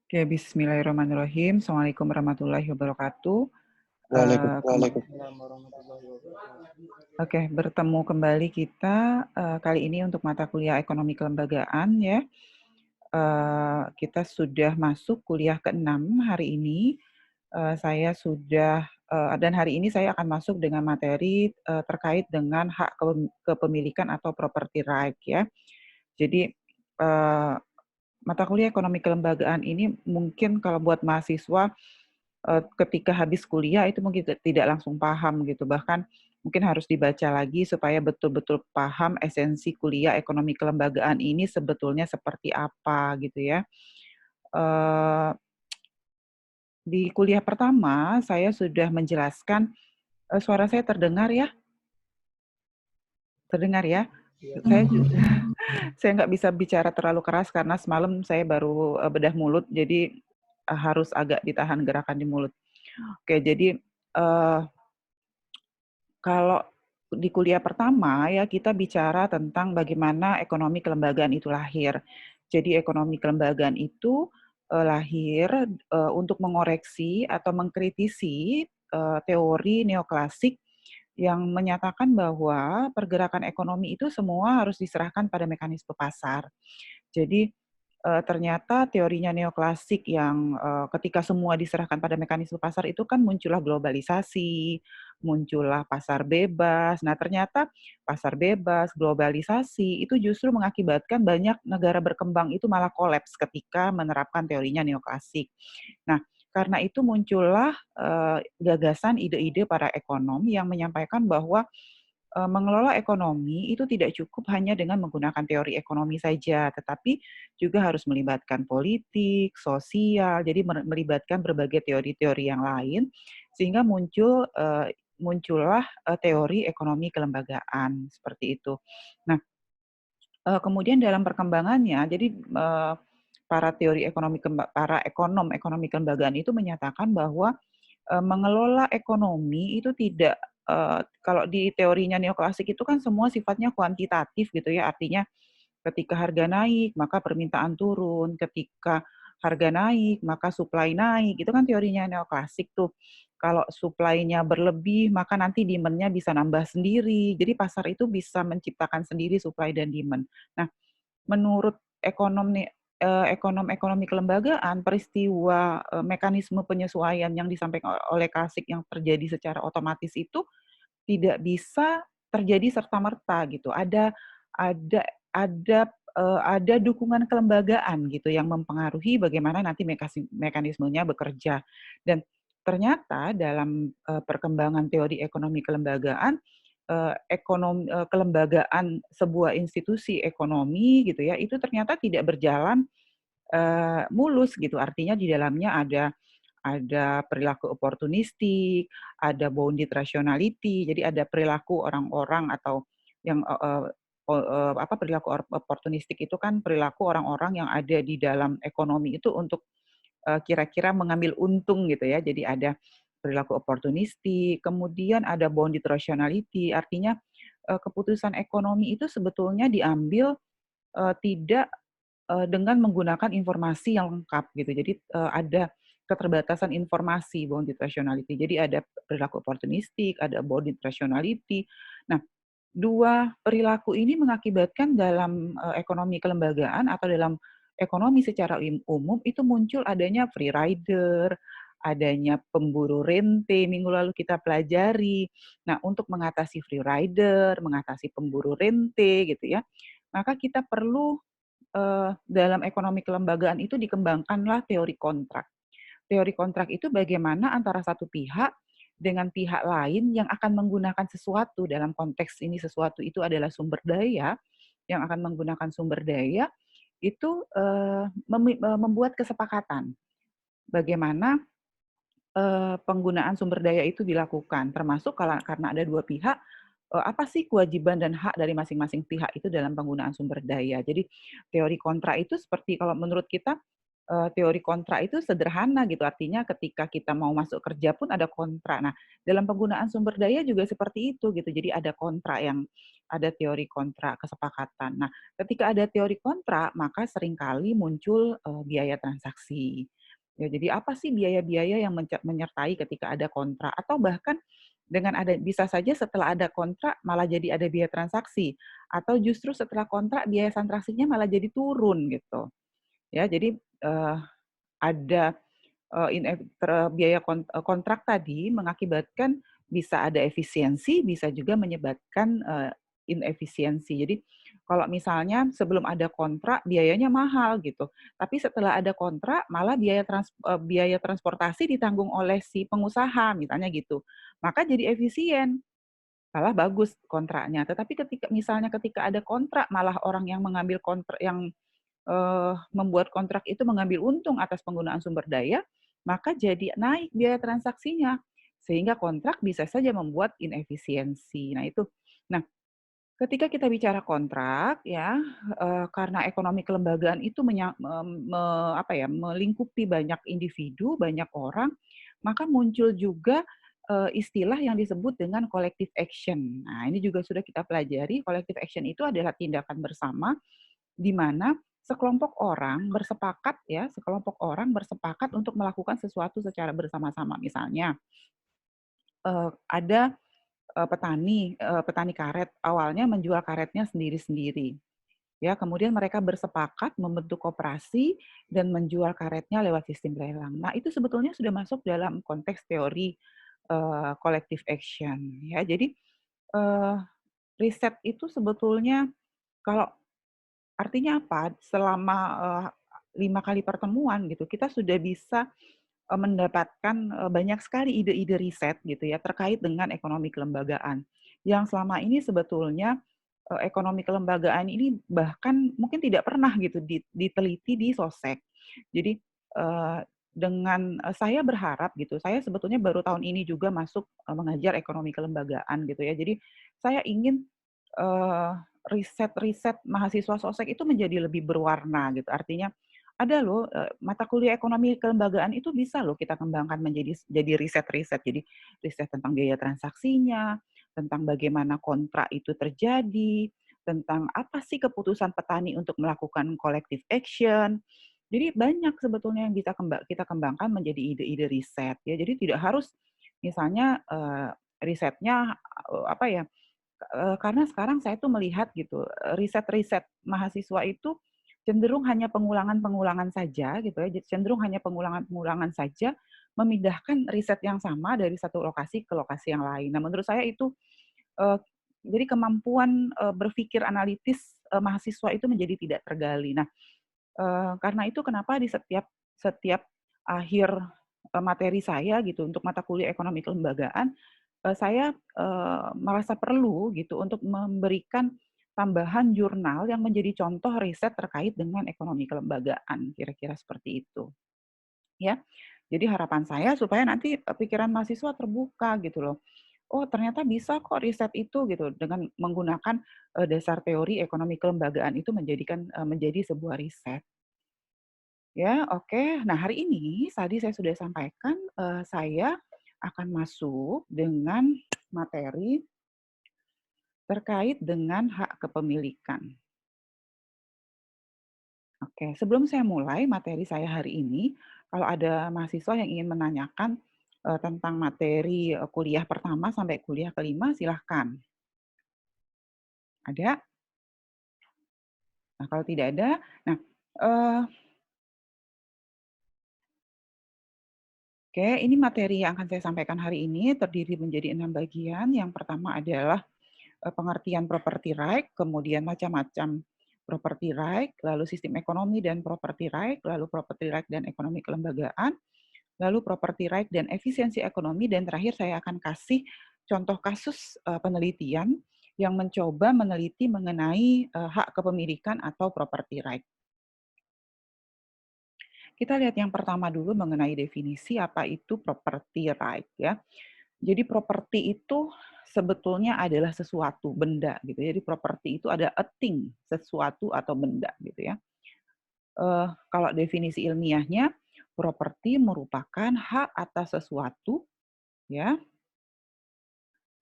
Oke, bismillahirrahmanirrahim. Assalamualaikum warahmatullahi wabarakatuh. Waalaikumsalam warahmatullahi wabarakatuh. Oke, bertemu kembali kita kali ini untuk mata kuliah ekonomi kelembagaan ya. Kita sudah masuk kuliah ke-6 hari ini. Dan hari ini saya akan masuk dengan materi terkait dengan hak kepemilikan atau property right ya. Jadi eh, mata kuliah ekonomi kelembagaan ini mungkin kalau buat mahasiswa ketika habis kuliah itu mungkin tidak langsung paham gitu, bahkan mungkin harus dibaca lagi supaya betul-betul paham esensi kuliah ekonomi kelembagaan ini sebetulnya seperti apa gitu ya. Eee, di kuliah pertama saya sudah menjelaskan suara saya terdengar ya? Terdengar ya? Iya, Saya saya nggak bisa bicara terlalu keras karena semalam saya baru, bedah mulut jadi, harus agak ditahan gerakan di mulut. Oke, jadi, eee kalau di kuliah pertama ya kita bicara tentang bagaimana ekonomi kelembagaan itu lahir. Jadi ekonomi kelembagaan itu, lahir, untuk mengoreksi atau mengkritisi, teori neoklasik yang menyatakan bahwa pergerakan ekonomi itu semua harus diserahkan pada mekanisme pasar. Jadi, ternyata teorinya neoklasik yang, ketika semua diserahkan pada mekanisme pasar itu kan muncullah globalisasi, muncullah pasar bebas. Nah, ternyata pasar bebas, globalisasi itu justru mengakibatkan banyak negara berkembang itu malah kolaps ketika menerapkan teorinya neoklasik. Nah, karena itu muncullah, gagasan ide-ide para ekonom yang menyampaikan bahwa mengelola ekonomi itu tidak cukup hanya dengan menggunakan teori ekonomi saja, tetapi juga harus melibatkan politik, sosial, jadi melibatkan berbagai teori-teori yang lain, sehingga muncullah, teori ekonomi kelembagaan, seperti itu. Nah, kemudian dalam perkembangannya, jadi, para ekonom ekonomi kelembagaan itu menyatakan bahwa mengelola ekonomi itu tidak kalau di teorinya neoklasik itu kan semua sifatnya kuantitatif gitu ya, artinya ketika harga naik maka permintaan turun, ketika harga naik maka supply naik, itu kan teorinya neoklasik tuh. Kalau supply-nya berlebih maka nanti demand-nya bisa nambah sendiri, jadi pasar itu bisa menciptakan sendiri supply dan demand. Nah, menurut ekonom ekonomi kelembagaan, peristiwa, mekanisme penyesuaian yang disampaikan oleh Klasik yang terjadi secara otomatis itu tidak bisa terjadi serta-merta gitu. Ada ada dukungan kelembagaan gitu yang mempengaruhi bagaimana nanti mekanismenya bekerja. Dan ternyata dalam, perkembangan teori ekonomi kelembagaan, kelembagaan sebuah institusi ekonomi gitu ya, itu ternyata tidak berjalan, mulus gitu. Artinya di dalamnya ada perilaku oportunistik, ada bounded rationality, jadi ada perilaku orang-orang atau yang, perilaku oportunistik itu kan perilaku orang-orang yang ada di dalam ekonomi itu untuk, kira-kira mengambil untung gitu ya. Jadi ada perilaku oportunistik, kemudian ada bounded rationality, artinya, keputusan ekonomi itu sebetulnya diambil, tidak dengan menggunakan informasi yang lengkap gitu. Jadi, ada keterbatasan informasi bounded rationality. Jadi ada perilaku oportunistik, ada bounded rationality. Nah, 2 perilaku ini mengakibatkan dalam, ekonomi kelembagaan atau dalam ekonomi secara umum itu muncul adanya free rider, adanya pemburu rente, minggu lalu kita pelajari. Nah, untuk mengatasi free rider, mengatasi pemburu rente gitu ya, maka kita perlu dalam ekonomi kelembagaan itu dikembangkanlah teori kontrak. Teori kontrak itu bagaimana antara satu pihak dengan pihak lain yang akan menggunakan sesuatu, dalam konteks ini sesuatu itu adalah sumber daya, yang akan menggunakan sumber daya, itu, membuat kesepakatan. Bagaimana, penggunaan sumber daya itu dilakukan, termasuk karena ada dua pihak, apa sih kewajiban dan hak dari masing-masing pihak itu dalam penggunaan sumber daya. Jadi teori kontra itu seperti kalau menurut kita, teori kontra itu sederhana gitu, artinya ketika kita mau masuk kerja pun ada kontra. Nah, dalam penggunaan sumber daya juga seperti itu gitu, jadi ada teori kontra kesepakatan. Nah, ketika ada teori kontra, maka seringkali muncul, biaya transaksi. Ya, jadi apa sih biaya-biaya yang menyertai ketika ada kontrak atau bahkan dengan ada bisa saja setelah ada kontrak malah jadi ada biaya transaksi atau justru setelah kontrak biaya transaksinya malah jadi turun gitu. Ya, jadi, ada, biaya kontrak tadi mengakibatkan bisa ada efisiensi, bisa juga menyebabkan, inefisiensi. Jadi, kalau misalnya sebelum ada kontrak biayanya mahal gitu, tapi setelah ada kontrak malah biaya transportasi ditanggung oleh si pengusaha misalnya gitu, maka jadi efisien, malah bagus kontraknya. Tetapi ketika ada kontrak malah orang yang mengambil kontrak yang membuat kontrak itu mengambil untung atas penggunaan sumber daya, maka jadi naik biaya transaksinya. Sehingga kontrak bisa saja membuat inefisiensi. Nah itu. Nah, ketika kita bicara kontrak ya, karena ekonomi kelembagaan itu melingkupi banyak individu, banyak orang, maka muncul juga, istilah yang disebut dengan collective action. Nah, ini juga sudah kita pelajari, collective action itu adalah tindakan bersama di mana sekelompok orang bersepakat untuk melakukan sesuatu secara bersama-sama. Misalnya, ada, petani karet, awalnya menjual karetnya sendiri-sendiri, ya, kemudian mereka bersepakat membentuk koperasi dan menjual karetnya lewat sistem lelang. Nah, itu sebetulnya sudah masuk dalam konteks teori, collective action, ya. Jadi, eee, riset itu sebetulnya kalau artinya apa? Selama, 5 kali pertemuan gitu, kita sudah bisa, mendapatkan, banyak sekali ide-ide riset gitu ya, terkait dengan ekonomi kelembagaan. Yang selama ini sebetulnya, ekonomi kelembagaan ini bahkan mungkin tidak pernah gitu diteliti di sosek. Jadi, saya berharap gitu, saya sebetulnya baru tahun ini juga masuk, mengajar ekonomi kelembagaan gitu ya. Jadi saya ingin, eee, riset-riset mahasiswa sosek itu menjadi lebih berwarna gitu. Artinya ada loh, mata kuliah ekonomi kelembagaan itu bisa loh kita kembangkan jadi riset-riset. Jadi riset tentang biaya transaksinya, tentang bagaimana kontrak itu terjadi, tentang apa sih keputusan petani untuk melakukan collective action. Jadi banyak sebetulnya yang bisa kita kembangkan menjadi ide-ide riset ya. Jadi tidak harus misalnya, risetnya, apa ya, karena sekarang saya tuh melihat gitu, riset-riset mahasiswa itu cenderung hanya pengulangan-pengulangan saja gitu ya, cenderung hanya pengulangan-pengulangan saja, memindahkan riset yang sama dari satu lokasi ke lokasi yang lain. Nah, menurut saya itu, eee, jadi kemampuan, berpikir analitis, mahasiswa itu menjadi tidak tergali. Nah, karena itu kenapa di setiap setiap akhir, materi saya gitu untuk mata kuliah ekonomi kelembagaan, saya, merasa perlu gitu untuk memberikan tambahan jurnal yang menjadi contoh riset terkait dengan ekonomi kelembagaan, kira-kira seperti itu, ya. Jadi harapan saya supaya nanti, pikiran mahasiswa terbuka gitu loh. Oh ternyata bisa kok riset itu gitu dengan menggunakan, dasar teori ekonomi kelembagaan itu menjadi sebuah riset. Ya, oke. Nah, hari ini tadi saya sudah sampaikan, saya akan masuk dengan materi terkait dengan hak kepemilikan. Oke, sebelum saya mulai materi saya hari ini, kalau ada mahasiswa yang ingin menanyakan, tentang materi, kuliah pertama sampai kuliah kelima, silahkan. Ada? Nah, kalau tidak ada, nah, eee, oke, ini materi yang akan saya sampaikan hari ini terdiri menjadi 6 bagian. Yang pertama adalah pengertian property right, kemudian macam-macam property right, lalu sistem ekonomi dan property right, lalu property right dan ekonomi kelembagaan, lalu property right dan efisiensi ekonomi, dan terakhir saya akan kasih contoh kasus penelitian yang mencoba meneliti mengenai hak kepemilikan atau property right. Kita lihat yang pertama dulu mengenai definisi apa itu property right ya. Jadi properti itu sebetulnya adalah sesuatu, benda gitu. Jadi properti itu ada a thing, sesuatu atau benda gitu ya. Kalau definisi ilmiahnya, properti merupakan hak atas sesuatu ya,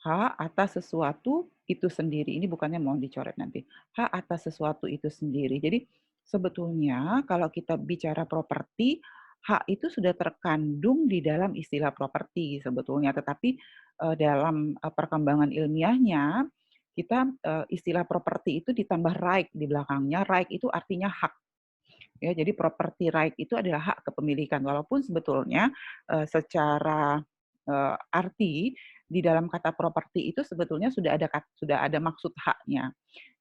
hak atas sesuatu itu sendiri. Ini bukannya mau dicoret nanti. Hak atas sesuatu itu sendiri. Jadi sebetulnya kalau kita bicara properti, hak itu sudah terkandung di dalam istilah properti sebetulnya, tetapi dalam perkembangan ilmiahnya kita istilah properti itu ditambah right di belakangnya. Right itu artinya hak. Ya, jadi property right itu adalah hak kepemilikan. Walaupun sebetulnya secara arti di dalam kata properti itu sebetulnya sudah ada maksud haknya.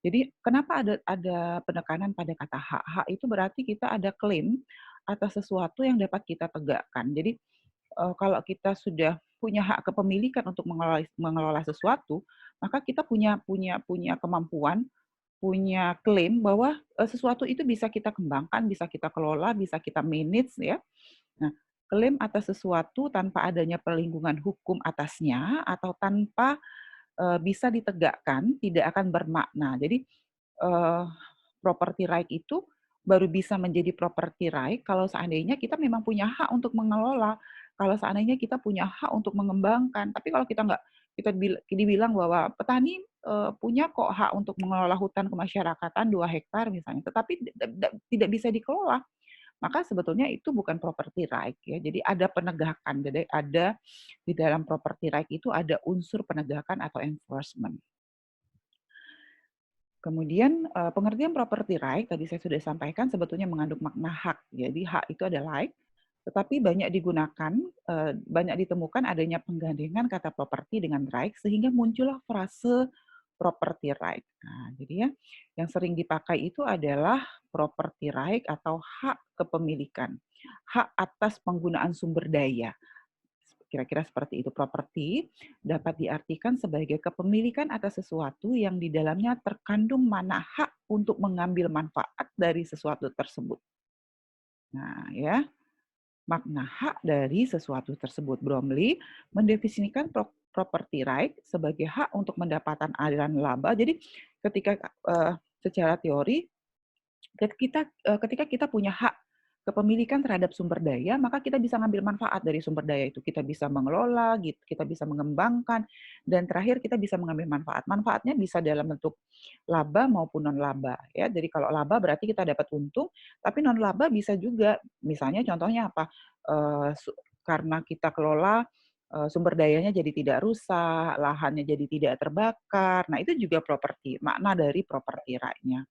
Jadi kenapa ada penekanan pada kata hak? Hak itu berarti kita ada klaim atas sesuatu yang dapat kita tegakkan. Jadi kalau kita sudah punya hak kepemilikan untuk mengelola sesuatu, maka kita punya kemampuan, punya klaim bahwa sesuatu itu bisa kita kembangkan, bisa kita kelola, bisa kita manage ya. Nah, klaim atas sesuatu tanpa adanya perlindungan hukum atasnya atau tanpa bisa ditegakkan tidak akan bermakna. Jadi property right itu baru bisa menjadi property right kalau seandainya kita memang punya hak untuk mengelola, kalau seandainya kita punya hak untuk mengembangkan. Tapi kalau kita nggak, dibilang bahwa petani punya kok hak untuk mengelola hutan kemasyarakatan 2 hektar misalnya, tetapi tidak bisa dikelola, maka sebetulnya itu bukan property right ya. Jadi ada penegakan, jadi ada di dalam property right itu ada unsur penegakan atau enforcement. Kemudian pengertian property right tadi saya sudah sampaikan sebetulnya mengandung makna hak. Jadi hak itu adalah right, tetapi banyak digunakan, banyak ditemukan adanya penggandengan kata property dengan right sehingga muncullah frase property right. Nah, jadi ya yang sering dipakai itu adalah property right atau hak kepemilikan, hak atas penggunaan sumber daya. Kira-kira seperti itu. Properti dapat diartikan sebagai kepemilikan atas sesuatu yang di dalamnya terkandung mana hak untuk mengambil manfaat dari sesuatu tersebut. Nah, ya, makna hak dari sesuatu tersebut. Bromley mendefinisikan property right sebagai hak untuk mendapatkan aliran laba. Jadi ketika secara teori ketika kita punya hak kepemilikan terhadap sumber daya, maka kita bisa ngambil manfaat dari sumber daya itu. Kita bisa mengelola, kita bisa mengembangkan, dan terakhir kita bisa mengambil manfaat. Manfaatnya bisa dalam bentuk laba maupun non-laba. Ya, jadi kalau laba berarti kita dapat untung, tapi non-laba bisa juga. Misalnya contohnya apa? Karena kita kelola sumber dayanya jadi tidak rusak, lahannya jadi tidak terbakar. Nah, itu juga properti, makna dari properti right-nya.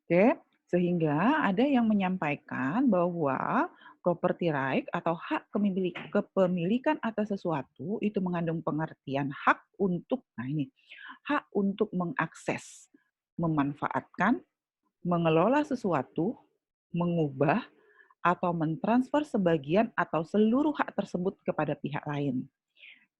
Oke, sehingga ada yang menyampaikan bahwa property right atau hak kepemilikan atas sesuatu itu mengandung pengertian hak untuk, nah ini, hak untuk mengakses, memanfaatkan, mengelola sesuatu, mengubah, atau mentransfer sebagian atau seluruh hak tersebut kepada pihak lain.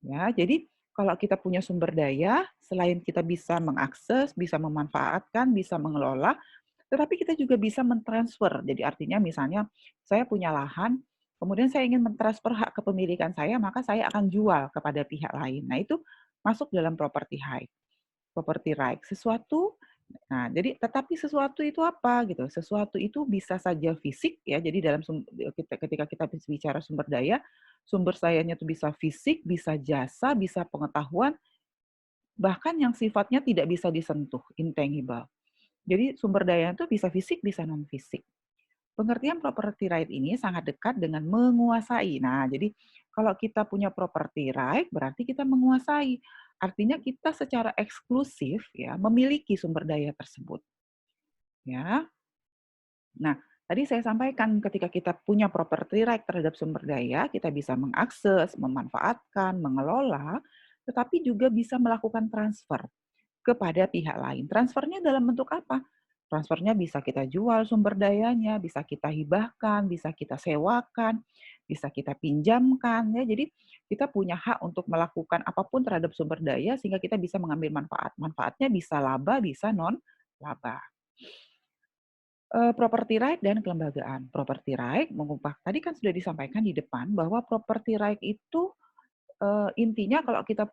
Ya, jadi kalau kita punya sumber daya, selain kita bisa mengakses, bisa memanfaatkan, bisa mengelola, tetapi kita juga bisa mentransfer. Jadi artinya misalnya saya punya lahan, kemudian saya ingin mentransfer hak kepemilikan saya, maka saya akan jual kepada pihak lain. Nah, itu masuk dalam property right. Sesuatu, nah jadi tetapi sesuatu itu apa gitu? Sesuatu itu bisa saja fisik ya. Jadi dalam ketika kita bicara sumber daya, sumber dayanya itu bisa fisik, bisa jasa, bisa pengetahuan, bahkan yang sifatnya tidak bisa disentuh, intangible. Jadi sumber daya itu bisa fisik, bisa non-fisik. Pengertian property right ini sangat dekat dengan menguasai. Nah, jadi kalau kita punya property right, berarti kita menguasai. Artinya kita secara eksklusif ya memiliki sumber daya tersebut. Ya. Nah, tadi saya sampaikan ketika kita punya property right terhadap sumber daya, kita bisa mengakses, memanfaatkan, mengelola, tetapi juga bisa melakukan transfer kepada pihak lain. Transfernya dalam bentuk apa? Transfernya bisa kita jual sumber dayanya, bisa kita hibahkan, bisa kita sewakan, bisa kita pinjamkan ya. Jadi kita punya hak untuk melakukan apapun terhadap sumber daya sehingga kita bisa mengambil manfaat. Manfaatnya bisa laba, bisa non laba. Property right dan kelembagaan. Property right mengubah tadi kan sudah disampaikan di depan bahwa property right itu intinya kalau kita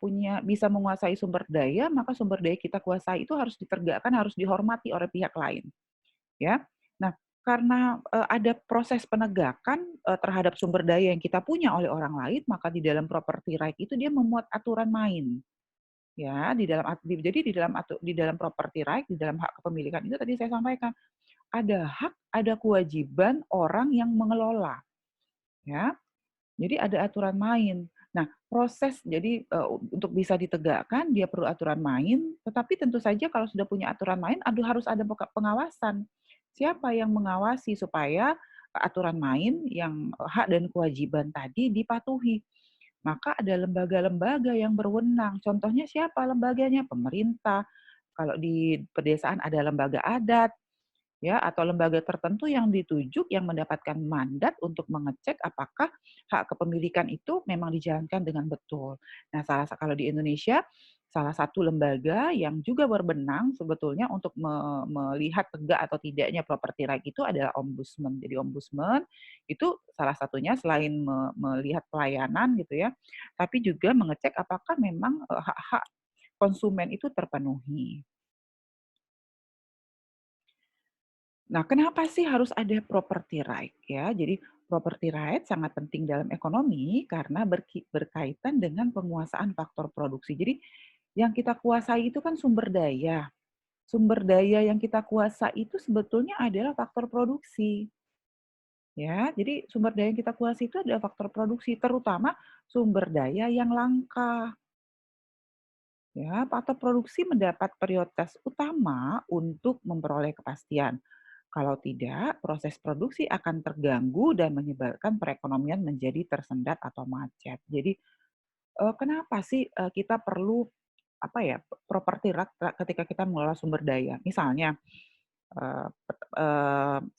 bisa menguasai sumber daya, maka sumber daya kita kuasai itu harus ditegakkan, harus dihormati oleh pihak lain, ya. Nah, karena, ada proses penegakan, terhadap sumber daya yang kita punya oleh orang lain, maka di dalam property right itu dia memuat aturan main, ya. Jadi di dalam property right, di dalam hak kepemilikan itu tadi saya sampaikan, ada hak, ada kewajiban orang yang mengelola, ya. Jadi ada aturan main. Nah, proses jadi untuk bisa ditegakkan dia perlu aturan main, tetapi tentu saja kalau sudah punya aturan main, harus ada pengawasan. Siapa yang mengawasi supaya aturan main yang hak dan kewajiban tadi dipatuhi? Maka ada lembaga-lembaga yang berwenang. Contohnya siapa lembaganya? Pemerintah. Kalau di pedesaan ada lembaga adat, ya, atau lembaga tertentu yang ditunjuk yang mendapatkan mandat untuk mengecek apakah hak kepemilikan itu memang dijalankan dengan betul. Nah, kalau di Indonesia salah satu lembaga yang juga berbenang sebetulnya untuk melihat tegak atau tidaknya property right itu adalah ombudsman. Jadi ombudsman itu salah satunya selain melihat pelayanan gitu ya, tapi juga mengecek apakah memang hak-hak konsumen itu terpenuhi. Nah, kenapa sih harus ada property right ya? Jadi property right sangat penting dalam ekonomi karena berkaitan dengan penguasaan faktor produksi. Jadi yang kita kuasai itu kan sumber daya. Sumber daya yang kita kuasai itu sebetulnya adalah faktor produksi. Ya, jadi sumber daya yang kita kuasai itu adalah faktor produksi, terutama sumber daya yang langka. Ya, faktor produksi mendapat prioritas utama untuk memperoleh kepastian. Kalau tidak, proses produksi akan terganggu dan menyebabkan perekonomian menjadi tersendat atau macet. Jadi, kenapa sih kita perlu apa ya properti right ketika kita mengelola sumber daya? Misalnya,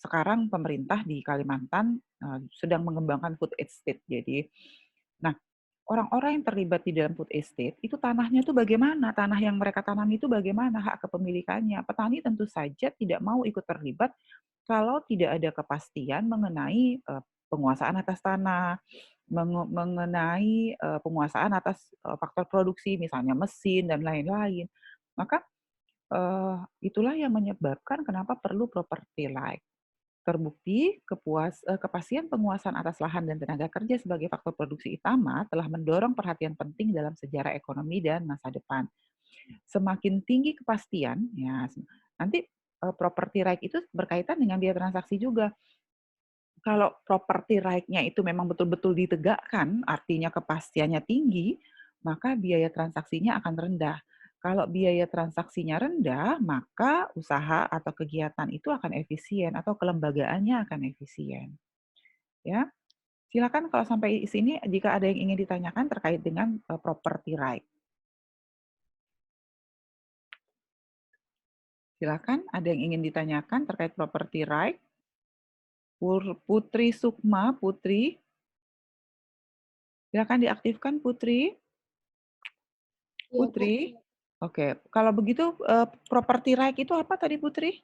sekarang pemerintah di Kalimantan sedang mengembangkan food estate. Jadi, nah orang-orang yang terlibat di dalam food estate, itu tanahnya itu bagaimana? Tanah yang mereka tanam itu bagaimana hak kepemilikannya? Petani tentu saja tidak mau ikut terlibat kalau tidak ada kepastian mengenai penguasaan atas tanah, mengenai penguasaan atas faktor produksi, misalnya mesin dan lain-lain. Maka itulah yang menyebabkan kenapa perlu property right. Terbukti, kepastian penguasaan atas lahan dan tenaga kerja sebagai faktor produksi utama telah mendorong perhatian penting dalam sejarah ekonomi dan masa depan. Semakin tinggi kepastian, ya nanti property right itu berkaitan dengan biaya transaksi juga. Kalau property right-nya itu memang betul-betul ditegakkan, artinya kepastiannya tinggi, maka biaya transaksinya akan rendah. Kalau biaya transaksinya rendah, maka usaha atau kegiatan itu akan efisien atau kelembagaannya akan efisien. Ya, silakan kalau sampai di sini jika ada yang ingin ditanyakan terkait dengan property right. Silakan, ada yang ingin ditanyakan terkait property right? Putri Sukma, Putri. Silakan diaktifkan, Putri. Putri. Oke, kalau begitu property right itu apa tadi, Putri?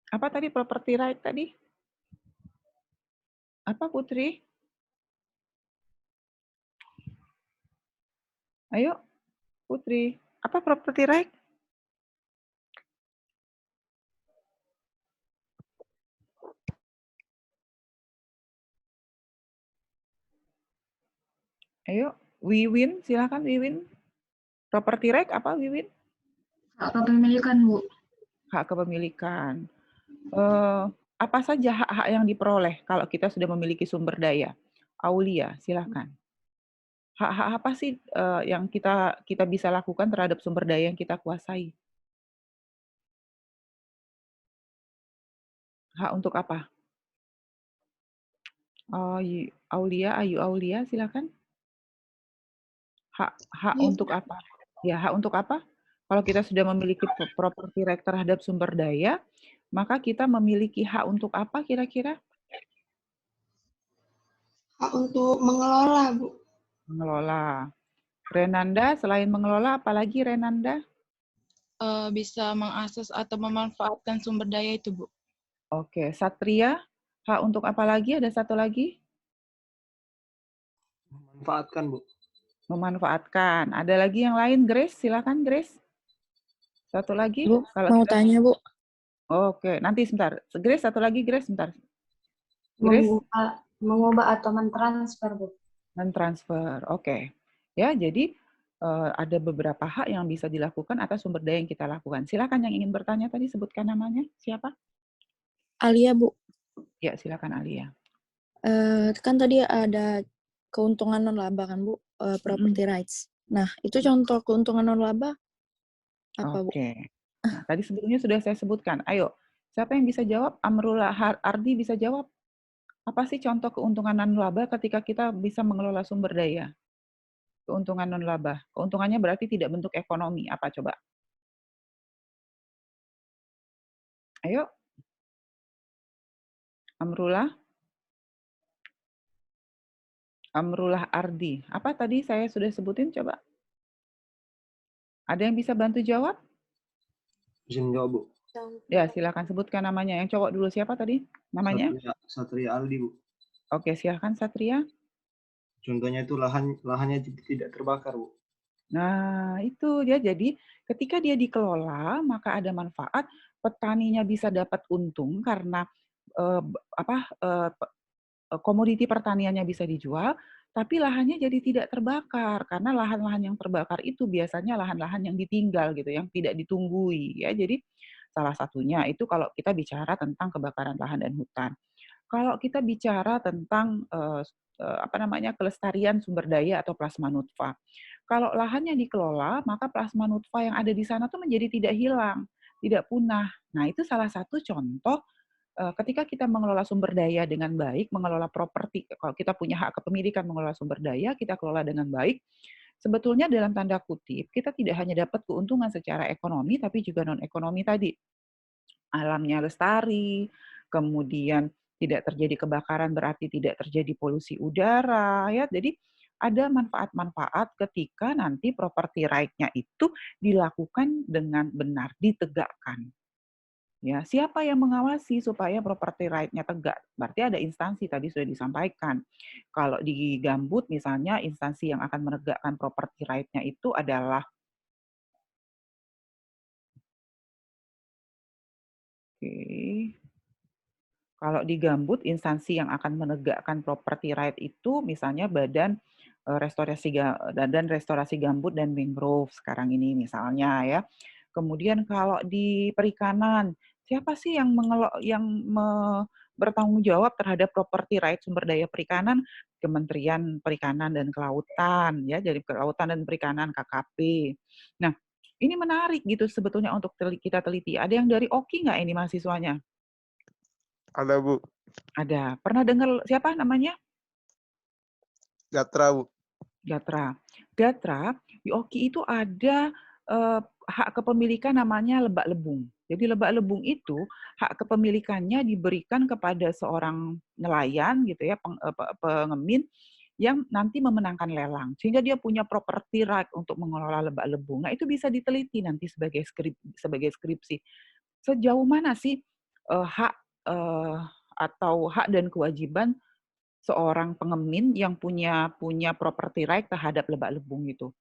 Apa tadi property right tadi? Apa, Putri? Ayo, Putri. Apa property right? Ayo, Wiwin, silakan Wiwin. Property right apa, Wiwin? Hak kepemilikan, Bu. Hak kepemilikan. Apa saja hak-hak yang diperoleh kalau kita sudah memiliki sumber daya? Aulia, silakan. Hak-hak apa sih yang kita bisa lakukan terhadap sumber daya yang kita kuasai? Hak untuk apa? Aulia, Ayu Aulia, silakan. Hak untuk apa? Ya, hak untuk apa? Kalau kita sudah memiliki property right terhadap sumber daya, maka kita memiliki hak untuk apa kira-kira? Hak untuk mengelola, Bu. Mengelola. Renanda, selain mengelola, apalagi Renanda? Bisa mengakses atau memanfaatkan sumber daya itu, Bu. Oke, Satria, hak untuk apa lagi? Ada satu lagi? Memanfaatkan, Bu. Memanfaatkan. Ada lagi yang lain, Grace? Silakan, Grace. Satu lagi? Bu, kalau mau kita... tanya, Bu. Oke, nanti sebentar. Grace, satu lagi, Grace, sebentar. Grace? Mengubah atau mentransfer, Bu. Mentransfer, oke. Ya, jadi ada beberapa hak yang bisa dilakukan atas sumber daya yang kita lakukan. Silakan yang ingin bertanya tadi, sebutkan namanya. Siapa? Alia, Bu. Ya, silakan Alia. Kan tadi ada keuntungan non-laba kan, Bu, property rights. Nah, itu contoh keuntungan non-laba apa, Bu? Oke. Nah, tadi sebelumnya sudah saya sebutkan. Ayo, siapa yang bisa jawab? Amrullah Ardi bisa jawab. Apa sih contoh keuntungan non-laba ketika kita bisa mengelola sumber daya? Keuntungan non-laba. Keuntungannya berarti tidak bentuk ekonomi. Apa coba? Ayo. Amrullah Ardi. Apa tadi saya sudah sebutin? Coba. Ada yang bisa bantu jawab? Izin jawab, Bu. Ya, silakan sebutkan namanya. Yang cowok dulu siapa tadi? Namanya? Satria Aldi, Bu. Oke, silakan Satria. Contohnya itu lahannya tidak terbakar, Bu. Nah, itu dia. Jadi, ketika dia dikelola, maka ada manfaat. Petaninya bisa dapat untung karena komoditi pertaniannya bisa dijual, tapi lahannya jadi tidak terbakar karena lahan-lahan yang terbakar itu biasanya lahan-lahan yang ditinggal gitu, yang tidak ditunggui ya. Jadi salah satunya itu kalau kita bicara tentang kebakaran lahan dan hutan. Kalau kita bicara tentang kelestarian sumber daya atau plasma nutfah. Kalau lahannya dikelola, maka plasma nutfah yang ada di sana tuh menjadi tidak hilang, tidak punah. Nah, itu salah satu contoh ketika kita mengelola sumber daya dengan baik, mengelola properti, kalau kita punya hak kepemilikan mengelola sumber daya, kita kelola dengan baik, sebetulnya dalam tanda kutip, kita tidak hanya dapat keuntungan secara ekonomi, tapi juga non-ekonomi tadi. Alamnya lestari, kemudian tidak terjadi kebakaran berarti tidak terjadi polusi udara, ya. Jadi ada manfaat-manfaat ketika nanti property right-nya itu dilakukan dengan benar, ditegakkan. Ya, siapa yang mengawasi supaya property right-nya tegak? Berarti ada instansi, tadi sudah disampaikan. Kalau di Gambut misalnya, instansi yang akan menegakkan property right-nya itu adalah kalau di Gambut, instansi yang akan menegakkan property right itu misalnya Badan Restorasi Gambut dan Mangrove sekarang ini misalnya ya. Kemudian kalau di perikanan, siapa sih yang bertanggung jawab terhadap property right sumber daya perikanan? Kementerian Perikanan dan Kelautan ya, jadi Kelautan dan Perikanan KKP. Nah, ini menarik gitu sebetulnya untuk kita teliti. Ada yang dari OKI nggak ini mahasiswanya? Ada, Bu. Ada. Pernah dengar siapa namanya? Gatra, Bu. Gatra, di OKI itu ada hak kepemilikan namanya Lebak Lebung. Jadi Lebak Lebung itu hak kepemilikannya diberikan kepada seorang nelayan gitu ya, pengemin yang nanti memenangkan lelang. Sehingga dia punya property right untuk mengelola Lebak Lebung. Nah, itu bisa diteliti nanti sebagai skripsi. Sejauh mana sih hak atau hak dan kewajiban seorang pengemin yang punya property right terhadap Lebak Lebung itu.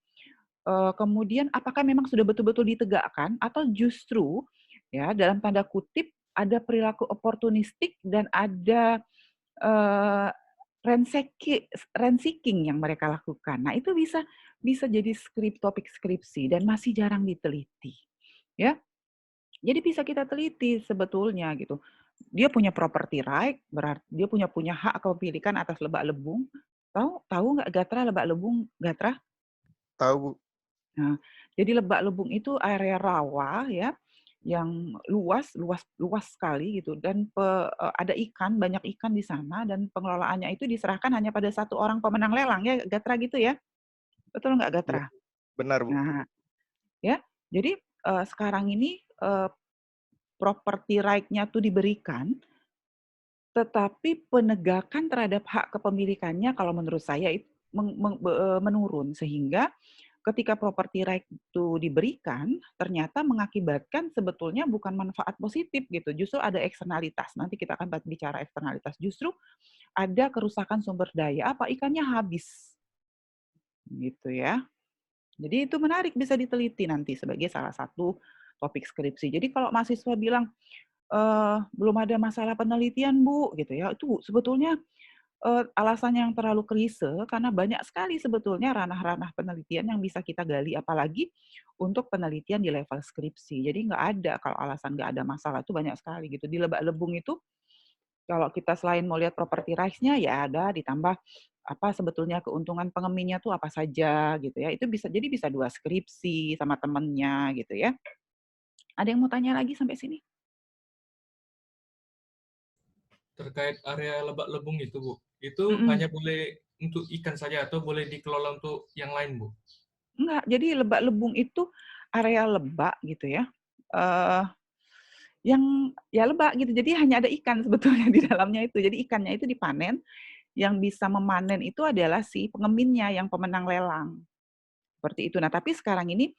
Kemudian apakah memang sudah betul-betul ditegakkan atau justru ya dalam tanda kutip ada perilaku oportunistik dan ada rent seeking yang mereka lakukan. Nah, itu bisa jadi topik skripsi dan masih jarang diteliti. Ya. Jadi bisa kita teliti sebetulnya gitu. Dia punya property right, berarti dia punya hak kepemilikan atas Lebak Lebung. Tahu nggak Gatra Lebak Lebung, Gatra? Tahu, Bu. Nah, jadi Lebak Lebung itu area rawa ya, yang luas sekali gitu dan ada banyak ikan di sana dan pengelolaannya itu diserahkan hanya pada satu orang pemenang lelang ya, Gatra gitu ya. Betul nggak Gatra? Benar, Bu. Nah, ya. Jadi sekarang ini property right-nya tuh diberikan, tetapi penegakan terhadap hak kepemilikannya kalau menurut saya menurun sehingga ketika property right itu diberikan ternyata mengakibatkan sebetulnya bukan manfaat positif gitu, justru ada eksternalitas. Nanti kita akan bicara eksternalitas. Justru ada kerusakan sumber daya, ikannya habis. Gitu ya. Jadi itu menarik bisa diteliti nanti sebagai salah satu topik skripsi. Jadi kalau mahasiswa bilang belum ada masalah penelitian, Bu, gitu ya. Itu sebetulnya alasannya yang terlalu klise karena banyak sekali sebetulnya ranah-ranah penelitian yang bisa kita gali, apalagi untuk penelitian di level skripsi. Jadi nggak ada kalau alasan nggak ada masalah itu banyak sekali gitu. Di Lebak-Lebung itu kalau kita selain mau lihat property rights-nya ya ada ditambah apa sebetulnya keuntungan pengeminnya tuh apa saja gitu ya. Itu bisa 2 skripsi sama temennya gitu ya. Ada yang mau tanya lagi sampai sini? Terkait area Lebak-Lebung itu, Bu, itu Mhm. hanya boleh untuk ikan saja atau boleh dikelola untuk yang lain, Bu? Enggak, jadi Lebak-Lebung itu area lebak gitu ya, eee, yang ya lebak gitu, jadi hanya ada ikan sebetulnya di dalamnya itu. Jadi ikannya itu dipanen, yang bisa memanen itu adalah si pengeminnya yang pemenang lelang, seperti itu. Nah, tapi sekarang ini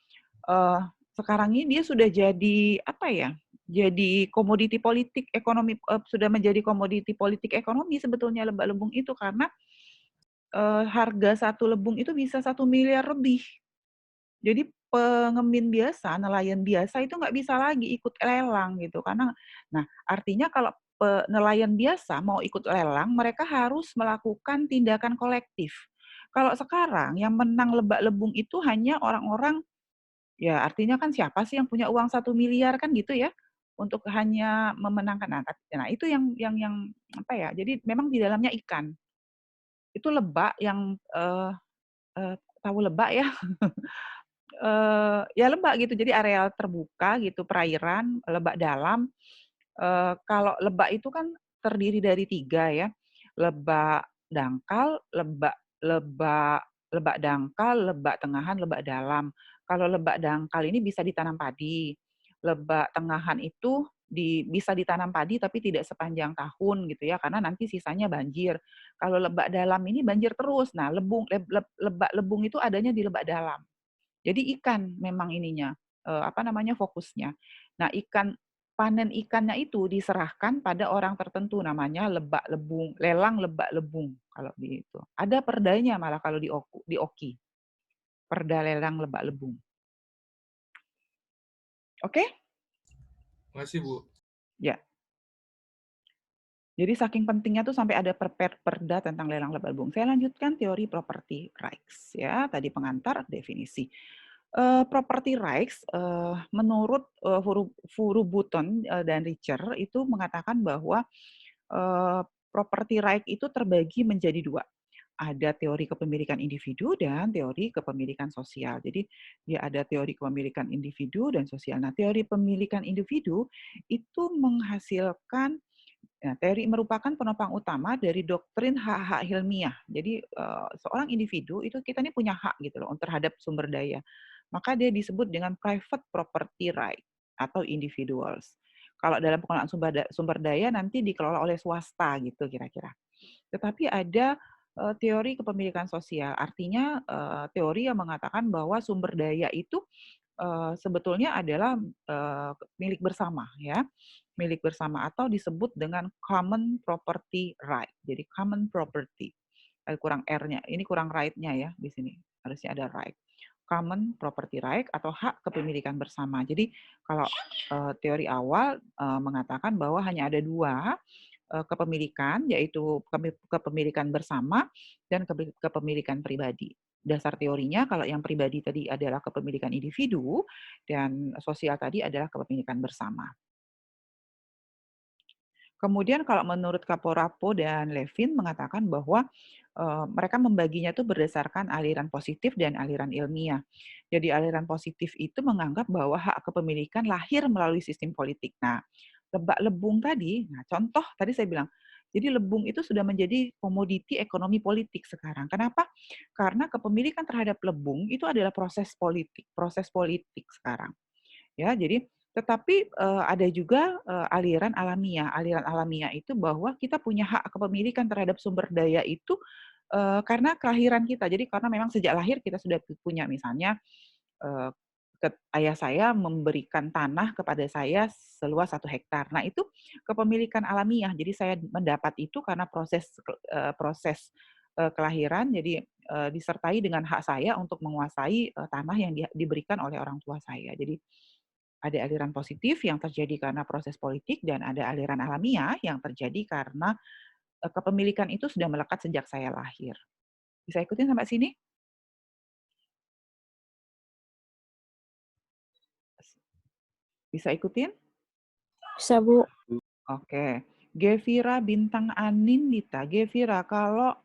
dia sudah jadi, apa ya, jadi komoditi politik ekonomi, sudah menjadi komoditi politik ekonomi sebetulnya Lebak-Lebung itu, karena, harga satu lebung itu bisa 1 miliar lebih. Jadi pengemin biasa, nelayan biasa itu nggak bisa lagi ikut lelang gitu karena nah artinya kalau nelayan biasa mau ikut lelang mereka harus melakukan tindakan kolektif. Kalau sekarang yang menang lebak-lebung itu hanya orang-orang ya artinya kan siapa sih yang punya uang 1 miliar kan gitu ya, untuk hanya memenangkan. Nah itu yang apa ya, jadi memang di dalamnya ikan. Itu lebak yang, tahu lebak ya? Ya lebak gitu, jadi areal terbuka gitu, perairan, lebak dalam. Kalau lebak itu kan terdiri dari 3 ya, lebak dangkal, lebak lebak dangkal, lebak tengahan, lebak dalam. Kalau lebak dangkal ini bisa ditanam padi, lebak tengahan itu bisa ditanam padi tapi tidak sepanjang tahun gitu ya, karena nanti sisanya banjir. Kalau lebak dalam ini banjir terus. Nah, lebak lebung itu adanya di lebak dalam. Jadi ikan memang ininya, apa namanya, fokusnya. Nah, panen ikannya itu diserahkan pada orang tertentu namanya lebak lebung, lelang lebak lebung kalau di itu. Ada perdanya malah kalau di Oki, perda lelang lebak lebung. Oke? Makasih, Bu. Ya. Jadi saking pentingnya tuh sampai ada perda tentang lelang lebak lebung. Saya lanjutkan teori property rights ya, tadi pengantar definisi. Property rights, menurut, Furubuton, dan Richer itu mengatakan bahwa, property right itu terbagi menjadi 2. Ada teori kepemilikan individu dan teori kepemilikan sosial. Jadi dia ada teori kepemilikan individu dan sosial. Nah, teori pemilikan individu itu menghasilkan teori merupakan penopang utama dari doktrin hak-hak ilmiah. Jadi, seorang individu itu kita ini punya hak gitu loh terhadap sumber daya. Maka dia disebut dengan private property right atau individuals. Kalau dalam pengelolaan sumber daya nanti dikelola oleh swasta gitu kira-kira. Tetapi ada, teori kepemilikan sosial, artinya, teori yang mengatakan bahwa sumber daya itu, sebetulnya adalah, milik bersama ya, milik bersama atau disebut dengan common property right. Jadi common property, kurang R-nya, ini kurang right-nya ya di sini, harusnya ada right. Common property right atau hak kepemilikan bersama. Jadi kalau, teori awal, mengatakan bahwa hanya ada 2 kepemilikan, yaitu kepemilikan bersama dan kepemilikan pribadi. Dasar teorinya kalau yang pribadi tadi adalah kepemilikan individu dan sosial tadi adalah kepemilikan bersama. Kemudian kalau menurut Kaporapo dan Levin mengatakan bahwa mereka membaginya itu berdasarkan aliran positif dan aliran ilmiah. Jadi aliran positif itu menganggap bahwa hak kepemilikan lahir melalui sistem politik. Nah, lebak lebung tadi, nah contoh tadi saya bilang, jadi lebung itu sudah menjadi komoditi ekonomi politik sekarang. Kenapa? Karena kepemilikan terhadap lebung itu adalah proses politik sekarang. Ya, jadi tetapi, ada juga, aliran alamiah. Aliran alamiah itu bahwa kita punya hak kepemilikan terhadap sumber daya itu, karena kelahiran kita. Jadi karena memang sejak lahir kita sudah punya misalnya, eee, ayah saya memberikan tanah kepada saya seluas 1 hektar. Nah itu kepemilikan alamiah. Jadi saya mendapat itu karena proses, kelahiran jadi, disertai dengan hak saya untuk menguasai, tanah yang diberikan oleh orang tua saya. Jadi ada aliran positif yang terjadi karena proses politik dan ada aliran alamiah yang terjadi karena kepemilikan itu sudah melekat sejak saya lahir. Bisa ikutin sampai sini? Bisa ikutin? Bisa, Bu. Oke. Gevira Bintang Anindita. Gevira, kalau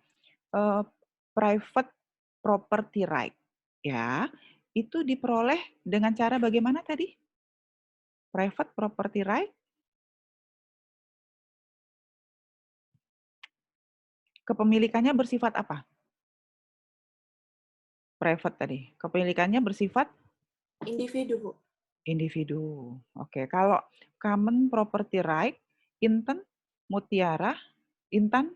private property right, ya, itu diperoleh dengan cara bagaimana tadi? Private property right? Kepemilikannya bersifat apa? Private tadi. Kepemilikannya bersifat Individu, Bu. individu. Oke, kalau common property right, Inten, Mutiara, Intan,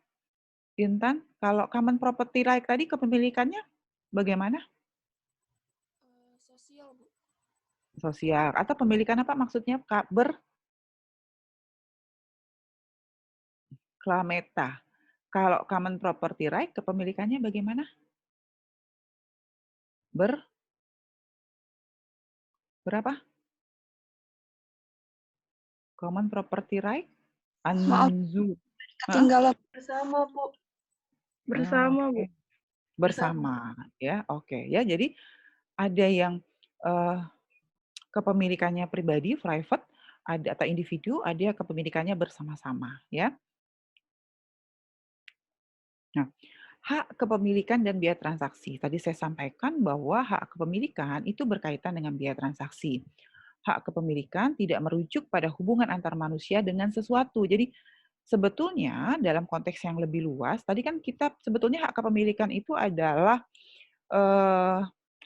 kalau common property right tadi kepemilikannya bagaimana? Sosial, Bu. Sosial. Atau pemilikan apa maksudnya? Berklameta. Kalau common property right, kepemilikannya bagaimana? Berapa? Common property right? Maaf, Anzu. ketinggalan. Bersama, Bu. Bersama, Bu. Bersama, ya. Oke, ya. Jadi ada yang kepemilikannya pribadi, private, ada atau individu, ada kepemilikannya bersama-sama, ya. Nah, hak kepemilikan dan biaya transaksi. Tadi saya sampaikan bahwa hak kepemilikan itu berkaitan dengan biaya transaksi. Hak kepemilikan tidak merujuk pada hubungan antar manusia dengan sesuatu. Jadi sebetulnya dalam konteks yang lebih luas, tadi kan kita sebetulnya hak kepemilikan itu adalah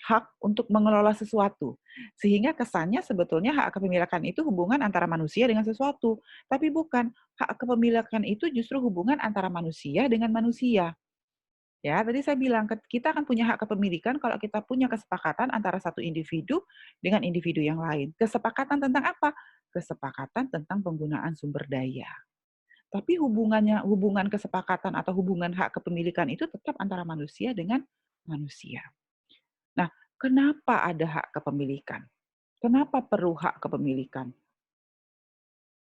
hak untuk mengelola sesuatu. Sehingga kesannya sebetulnya hak kepemilikan itu hubungan antara manusia dengan sesuatu. Tapi bukan. Hak kepemilikan itu justru hubungan antara manusia dengan manusia. Ya, tadi saya bilang kita akan punya hak kepemilikan kalau kita punya kesepakatan antara satu individu dengan individu yang lain. Kesepakatan tentang apa? Kesepakatan tentang penggunaan sumber daya. Tapi hubungan kesepakatan atau hubungan hak kepemilikan itu tetap antara manusia dengan manusia. Nah, kenapa ada hak kepemilikan? Kenapa perlu hak kepemilikan?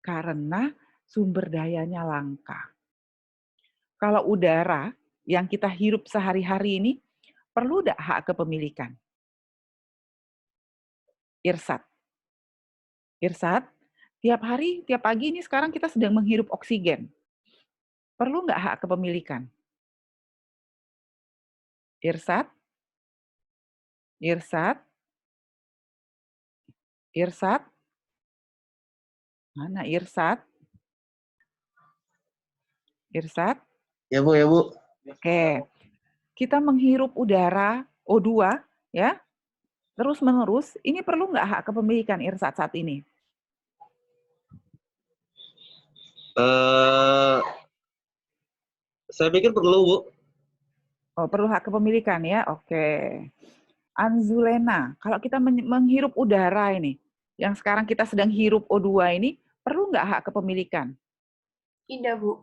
Karena sumber dayanya langka. Kalau udara yang kita hirup sehari-hari ini, perlu tidak hak kepemilikan? Irsat. Irsat, tiap hari, tiap pagi ini sekarang kita sedang menghirup oksigen. Perlu nggak hak kepemilikan? Irsat? Irsat? Irsat? Mana Irsat? Irsat? Ya Bu, ya Bu. Oke. Kita menghirup udara O2, ya, terus-menerus, ini perlu nggak hak kepemilikan Irsat saat ini? Saya pikir perlu, Bu. Oh, perlu hak kepemilikan ya? Oke. Anzulena, kalau kita menghirup udara ini, yang sekarang kita sedang hirup O2 ini, perlu nggak hak kepemilikan? Tidak, Bu.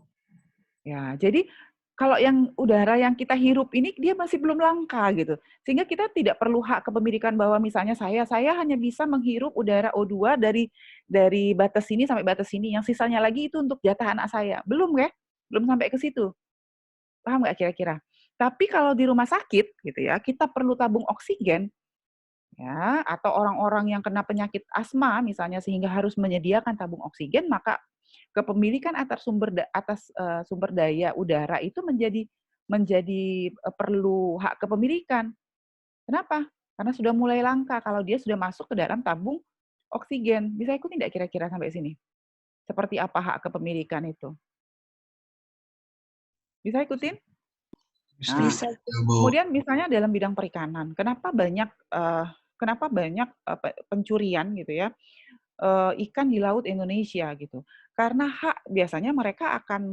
Ya, jadi kalau yang udara yang kita hirup ini, dia masih belum langka gitu. Sehingga kita tidak perlu hak kepemilikan bahwa misalnya saya hanya bisa menghirup udara O2 dari batas sini sampai batas sini, yang sisanya lagi itu untuk jatah anak saya. Belum ya? Belum sampai ke situ. Paham nggak kira-kira? Tapi kalau di rumah sakit gitu ya, kita perlu tabung oksigen ya, atau orang-orang yang kena penyakit asma misalnya sehingga harus menyediakan tabung oksigen, maka kepemilikan atas sumber daya udara itu menjadi perlu hak kepemilikan. Kenapa? Karena sudah mulai langka kalau dia sudah masuk ke dalam tabung oksigen. Bisa ikutin tidak kira-kira sampai sini? Seperti apa hak kepemilikan itu? Bisa ikutin? Nah, Bisa. kemudian misalnya dalam bidang perikanan, kenapa banyak pencurian gitu ya ikan di laut Indonesia gitu? Karena biasanya mereka akan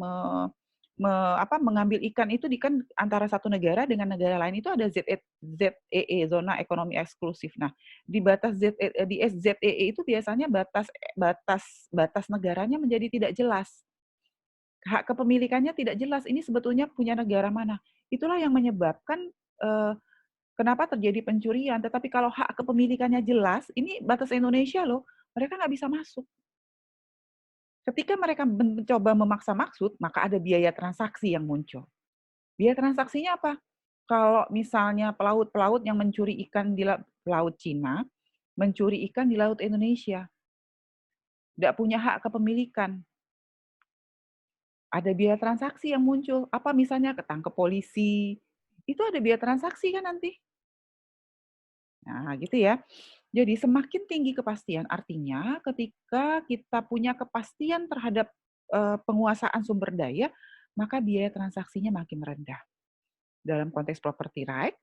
mengambil ikan itu kan antara satu negara dengan negara lain itu ada ZEE, zona ekonomi eksklusif. Nah, di batas di ZEE itu biasanya batas negaranya menjadi tidak jelas. Hak kepemilikannya tidak jelas, ini sebetulnya punya negara mana. Itulah yang menyebabkan kenapa terjadi pencurian. Tetapi kalau hak kepemilikannya jelas, ini batas Indonesia loh, mereka nggak bisa masuk. Ketika mereka mencoba memaksa maksud, maka ada biaya transaksi yang muncul. Biaya transaksinya apa? Kalau misalnya pelaut-pelaut yang mencuri ikan di Laut Cina, mencuri ikan di Laut Indonesia, tidak punya hak kepemilikan. Ada biaya transaksi yang muncul. Apa misalnya ketangkep polisi, itu ada biaya transaksi kan nanti. Nah, gitu ya. Jadi semakin tinggi kepastian, artinya ketika kita punya kepastian terhadap penguasaan sumber daya, maka biaya transaksinya makin rendah. Dalam konteks property right,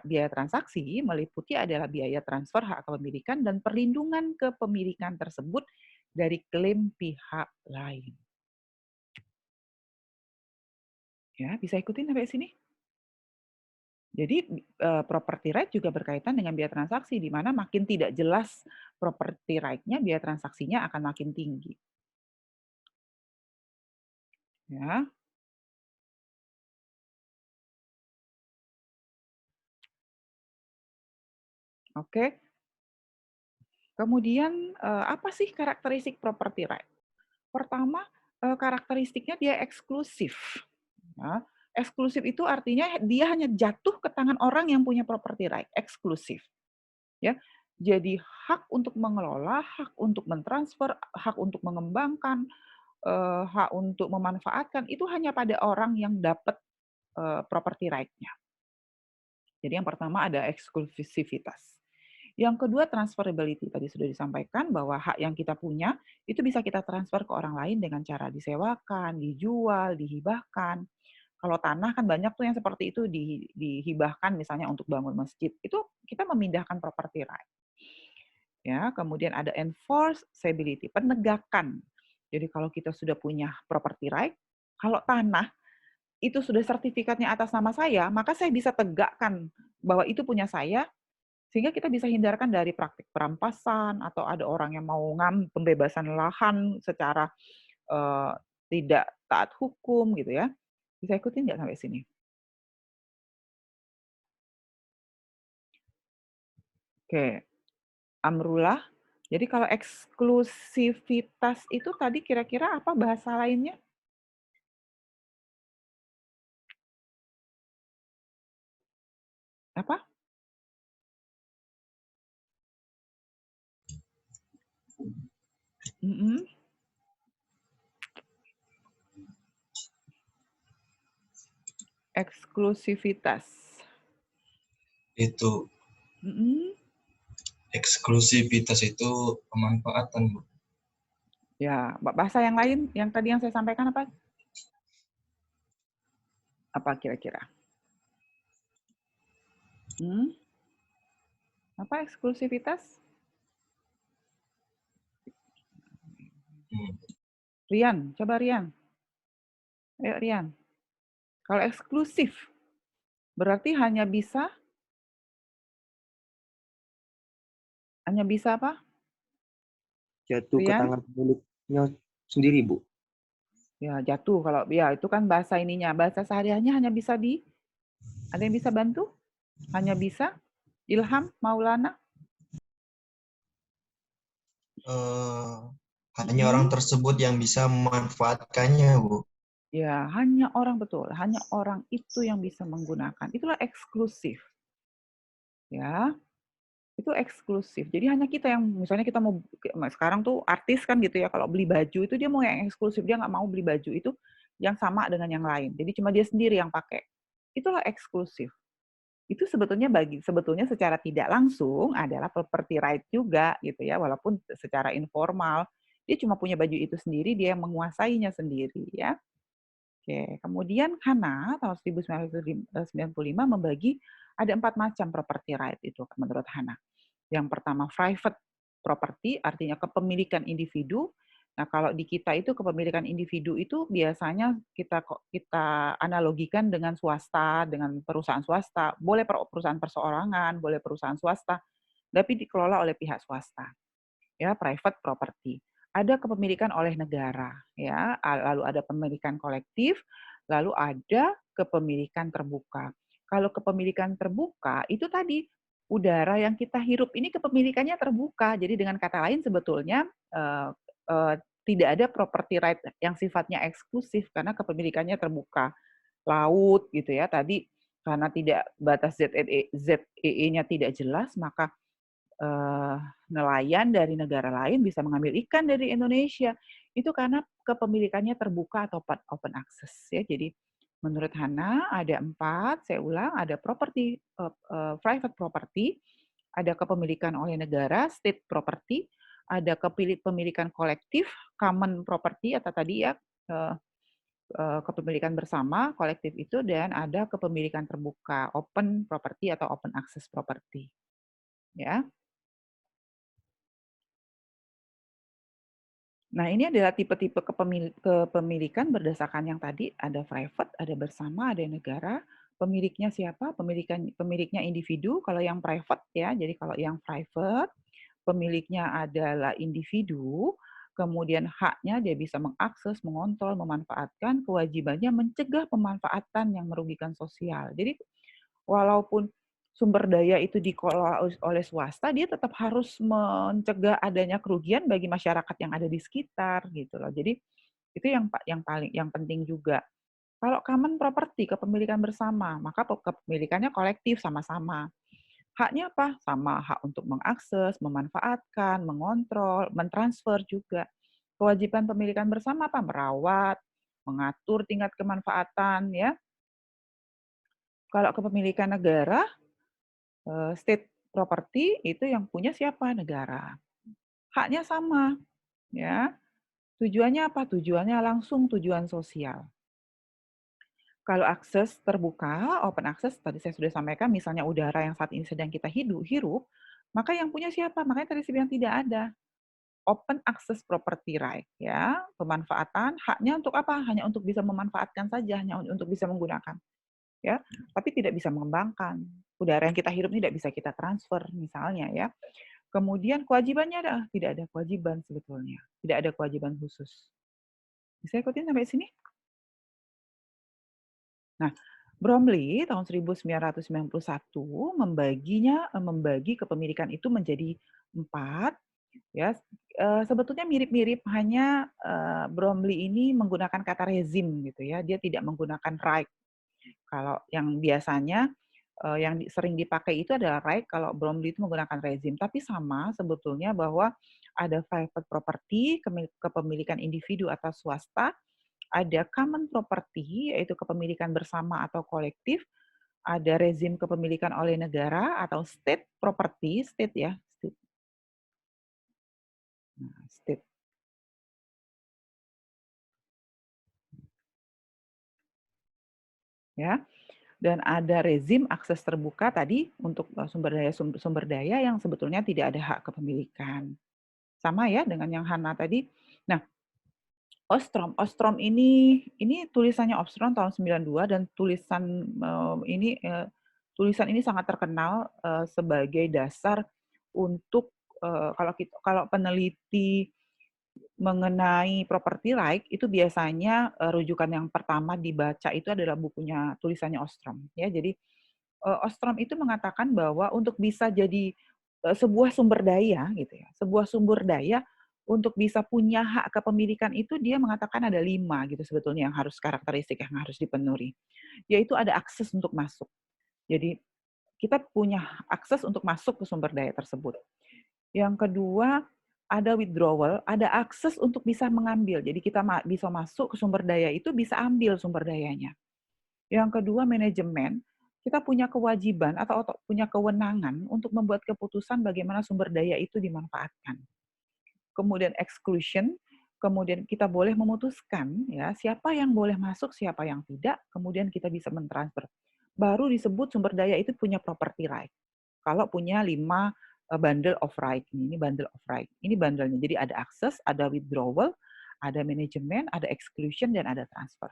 biaya transaksi meliputi adalah biaya transfer hak kepemilikan dan perlindungan kepemilikan tersebut dari klaim pihak lain. Ya, bisa ikutin sampai sini? Jadi property right juga berkaitan dengan biaya transaksi, di mana makin tidak jelas property right-nya, biaya transaksinya akan makin tinggi. Ya. Oke. Kemudian apa sih karakteristik property right? Pertama, karakteristiknya dia eksklusif. Ya. Eksklusif itu artinya dia hanya jatuh ke tangan orang yang punya property right, eksklusif. Ya. Jadi hak untuk mengelola, hak untuk mentransfer, hak untuk mengembangkan, hak untuk memanfaatkan itu hanya pada orang yang dapat property right-nya. Jadi yang pertama ada eksklusivitas. Yang kedua transferability. Tadi sudah disampaikan bahwa hak yang kita punya itu bisa kita transfer ke orang lain dengan cara disewakan, dijual, dihibahkan. Kalau tanah kan banyak tuh yang seperti itu dihibahkan misalnya untuk bangun masjid. Itu kita memindahkan property right. Ya, kemudian ada enforceability, penegakan. Jadi kalau kita sudah punya property right, kalau tanah itu sudah sertifikatnya atas nama saya, maka saya bisa tegakkan bahwa itu punya saya, sehingga kita bisa hindarkan dari praktik perampasan atau ada orang yang mau pembebasan lahan secara tidak taat hukum gitu ya. Bisa ikutin nggak sampai sini? Oke, Amrullah. Jadi kalau eksklusivitas itu tadi kira-kira apa bahasa lainnya? Apa? Eksklusivitas. Itu eksklusivitas itu pemanfaatan, Bu. Ya, bahasa yang lain yang tadi yang saya sampaikan apa? Apa kira-kira? Apa eksklusivitas? Rian, coba Rian. Ayo Rian. Kalau eksklusif, berarti hanya bisa apa? Jatuh ke tangan pemiliknya sendiri, Bu. Ya, jatuh. Kalau ya itu kan bahasa ininya. Bahasa sehari-harinya hanya bisa ada yang bisa bantu? Hanya bisa? Ilham, Maulana? Hanya orang tersebut yang bisa memanfaatkannya, Bu. Ya, hanya orang, betul. Hanya orang itu yang bisa menggunakan. Itulah eksklusif. Ya, itu eksklusif. Jadi hanya kita yang, misalnya kita mau, sekarang tuh artis kan gitu ya, kalau beli baju itu dia mau yang eksklusif, dia nggak mau beli baju itu yang sama dengan yang lain. Jadi cuma dia sendiri yang pakai. Itulah eksklusif. Itu sebetulnya secara tidak langsung adalah property right juga gitu ya, walaupun secara informal dia cuma punya baju itu sendiri, dia yang menguasainya sendiri ya. Oke, kemudian Hana tahun 1995 membagi ada 4 macam property right itu menurut Hana. Yang pertama private property, artinya kepemilikan individu. Nah, kalau di kita itu kepemilikan individu itu biasanya kita analogikan dengan swasta, dengan perusahaan swasta. Boleh perusahaan perseorangan, boleh perusahaan swasta, tapi dikelola oleh pihak swasta. Ya, private property. Ada kepemilikan oleh negara, ya. Lalu ada pemilikan kolektif, lalu ada kepemilikan terbuka. Kalau kepemilikan terbuka itu tadi udara yang kita hirup ini kepemilikannya terbuka. Jadi dengan kata lain sebetulnya tidak ada property right yang sifatnya eksklusif karena kepemilikannya terbuka. Laut gitu ya, tadi karena tidak batas ZEE-nya tidak jelas, maka nelayan dari negara lain bisa mengambil ikan dari Indonesia. Itu karena kepemilikannya terbuka atau open access ya. Jadi menurut Hana ada 4, saya ulang, ada property, private property, ada kepemilikan oleh negara, state property, ada kepemilikan kolektif, common property atau tadi ya kepemilikan bersama, kolektif itu, dan ada kepemilikan terbuka, open property atau open access property. Ya. Nah, ini adalah tipe-tipe kepemilikan berdasarkan yang tadi, ada private, ada bersama, ada negara. Pemiliknya siapa? Pemiliknya individu, kalau yang private ya. Jadi kalau yang private, pemiliknya adalah individu, kemudian haknya dia bisa mengakses, mengontrol, memanfaatkan, kewajibannya mencegah pemanfaatan yang merugikan sosial. Jadi walaupun sumber daya itu dikelola oleh swasta, dia tetap harus mencegah adanya kerugian bagi masyarakat yang ada di sekitar gitu loh. Jadi itu yang penting juga. Kalau common property, kepemilikan bersama, maka kepemilikannya kolektif sama-sama. Haknya apa? Sama, hak untuk mengakses, memanfaatkan, mengontrol, mentransfer juga. Kewajiban pemilikan bersama apa? Merawat, mengatur tingkat kemanfaatan ya. Kalau kepemilikan negara, state property itu yang punya siapa? Negara. Haknya sama ya. Tujuannya apa? Tujuannya langsung tujuan sosial. Kalau akses terbuka, open access, tadi saya sudah sampaikan, misalnya udara yang saat ini sedang kita hirup, maka yang punya siapa? Makanya tadi saya bilang tidak ada. Open access property right, ya, pemanfaatan, haknya untuk apa? Hanya untuk bisa memanfaatkan saja, hanya untuk bisa menggunakan, ya, tapi tidak bisa mengembangkan. Udara yang kita hirup tidak bisa kita transfer, misalnya, ya. Kemudian kewajibannya ada, tidak ada kewajiban sebetulnya, tidak ada kewajiban khusus. Bisa ikutin sampai sini? Nah, Bromley tahun 1991 membagi kepemilikan itu menjadi 4 ya. Sebetulnya mirip-mirip, hanya Bromley ini menggunakan kata rezim gitu ya. Dia tidak menggunakan right. Kalau yang biasanya yang sering dipakai itu adalah right, kalau Bromley itu menggunakan rezim. Tapi sama sebetulnya bahwa ada private property, kepemilikan individu atau swasta, ada common property, yaitu kepemilikan bersama atau kolektif, ada rezim kepemilikan oleh negara atau state property, state ya, state. Nah, state. Ya. Dan ada rezim akses terbuka tadi untuk sumber daya yang sebetulnya tidak ada hak kepemilikan. Sama ya dengan yang Hana tadi. Nah, Ostrom ini tulisannya Ostrom tahun 92, dan tulisan ini sangat terkenal sebagai dasar untuk kalau peneliti mengenai property right itu biasanya rujukan yang pertama dibaca itu adalah bukunya tulisannya Ostrom ya. Jadi Ostrom itu mengatakan bahwa untuk bisa jadi sebuah sumber daya gitu ya, sebuah sumber daya untuk bisa punya hak kepemilikan itu dia mengatakan ada 5 gitu sebetulnya yang harus karakteristik yang harus dipenuhi. Yaitu ada akses untuk masuk. Jadi kita punya akses untuk masuk ke sumber daya tersebut. Yang kedua, ada withdrawal, ada akses untuk bisa mengambil. Jadi kita bisa masuk ke sumber daya itu, bisa ambil sumber dayanya. Yang kedua, manajemen. Kita punya kewajiban atau punya kewenangan untuk membuat keputusan bagaimana sumber daya itu dimanfaatkan. Kemudian exclusion, kemudian kita boleh memutuskan ya siapa yang boleh masuk, siapa yang tidak, kemudian kita bisa mentransfer. Baru disebut sumber daya itu punya property right. Kalau punya 5 bundle of right, ini bundle of right. Ini bundle-nya. Jadi ada akses, ada withdrawal, ada manajemen, ada exclusion, dan ada transfer.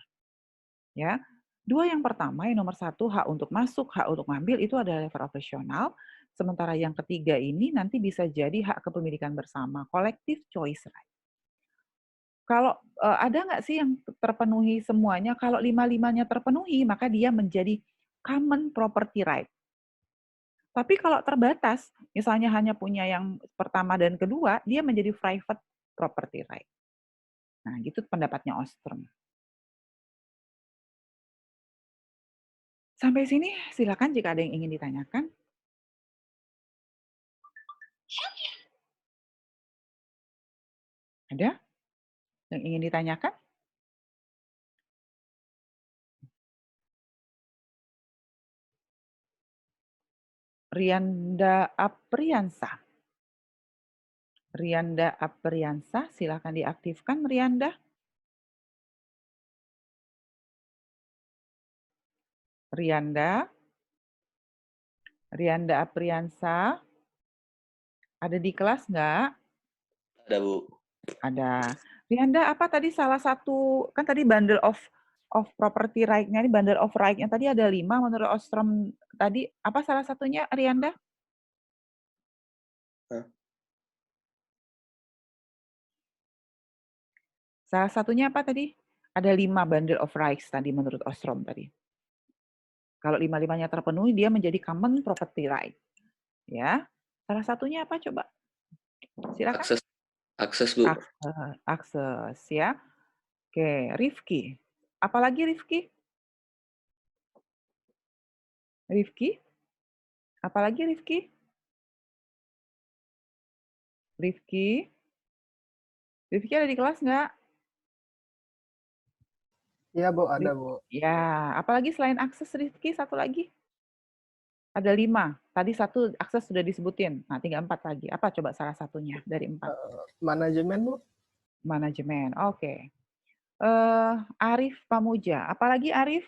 Ya. 2 yang pertama, yang nomor 1 hak untuk masuk, hak untuk ngambil itu adalah level operasional. Sementara yang ketiga ini nanti bisa jadi hak kepemilikan bersama, collective choice right. Kalau ada nggak sih yang terpenuhi semuanya? Kalau 5-5-nya terpenuhi, maka dia menjadi common property right. Tapi kalau terbatas, misalnya hanya punya yang pertama dan kedua, dia menjadi private property right. Nah, gitu pendapatnya Ostrom. Sampai sini silakan jika ada yang ingin ditanyakan. Ada yang ingin ditanyakan? Rianda Apriansa. Rianda Apriansa, silakan diaktifkan Rianda. Rianda. Rianda Apriansa. Ada di kelas nggak? Ada, Bu. Ada. Rianda, apa tadi salah satu, kan tadi bundle of property right-nya, ini bundle of right-nya tadi ada 5 menurut Ostrom tadi. Apa salah satunya, Rianda? Salah satunya apa tadi? Ada 5 bundle of rights tadi menurut Ostrom tadi. Kalau 5-5-nya terpenuhi, dia menjadi common property right. Ya. Salah satunya apa coba? Silakan. Akses, Bu. Akses ya. Oke, Rifki. Apalagi Rifki? Rifki? Apalagi Rifki? Rifki? Rifki ada di kelas nggak? Iya, Bu, ada, Bu. Ya, apalagi selain akses Rifki, satu lagi? Ada 5. Tadi 1 akses sudah disebutin. Nah, tinggal 4 lagi. Apa coba salah satunya dari 4? Manajemen, Bu. Manajemen, oke. Arif Pamuja. Apalagi Arif?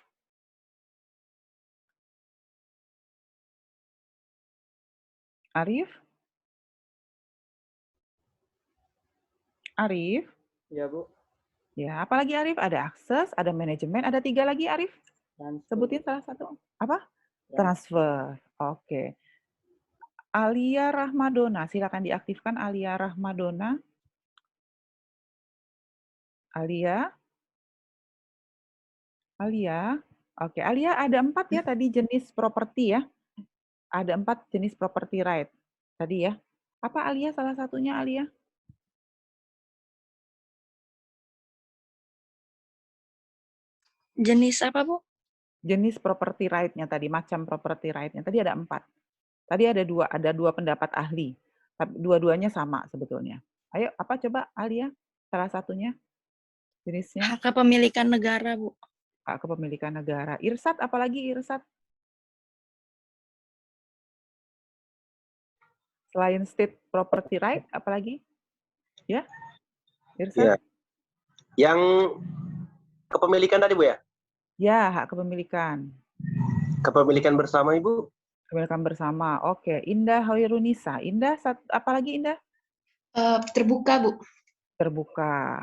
Arif? Arif? Iya, Bu. Ya, apalagi Arif? Ada akses, ada manajemen, ada 3 lagi Arif? Sebutin salah satu. Apa? Transfer. Oke. Alia Rahmadona, silakan diaktifkan Alia Rahmadona. Alia? Alia? Oke, Alia ada 4 ya tadi jenis properti ya. Ada 4 jenis property right tadi ya. Apa Alia salah satunya Alia? Jenis apa, Bu? Jenis property right-nya tadi, macam property right-nya. Tadi ada 4. Tadi ada 2 pendapat ahli. Dua-duanya sama sebetulnya. Ayo, apa coba Alia? Salah satunya jenisnya? Hak kepemilikan negara, Bu. Hak kepemilikan negara. Irsat, apalagi Irsat? Selain state property right, apalagi? Ya? Irsat? Ya. Yang kepemilikan tadi, Bu ya? Ya, hak kepemilikan. Kepemilikan bersama, Ibu. Kepemilikan bersama. Oke, Indah Hoirunisa. Indah, apalagi Indah? Terbuka, Bu. Terbuka.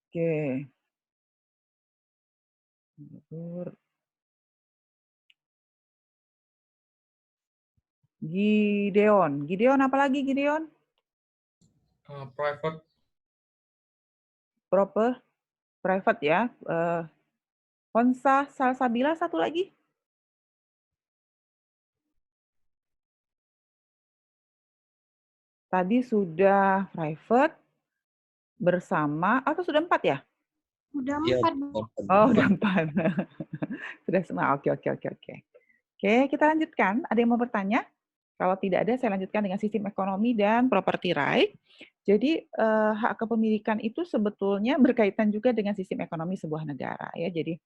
Oke. Gideon. Gideon, apalagi Gideon? Private. Private ya. Honsa Salsabila satu lagi. Tadi sudah private bersama atau sudah 4 ya? Udah Iya, 4, Bu. Oh, udah 4. Sudah semua. Oke. Oke, kita lanjutkan. Ada yang mau bertanya? Kalau tidak ada, saya lanjutkan dengan sistem ekonomi dan property right. Jadi hak kepemilikan itu sebetulnya berkaitan juga dengan sistem ekonomi sebuah negara ya. Jadi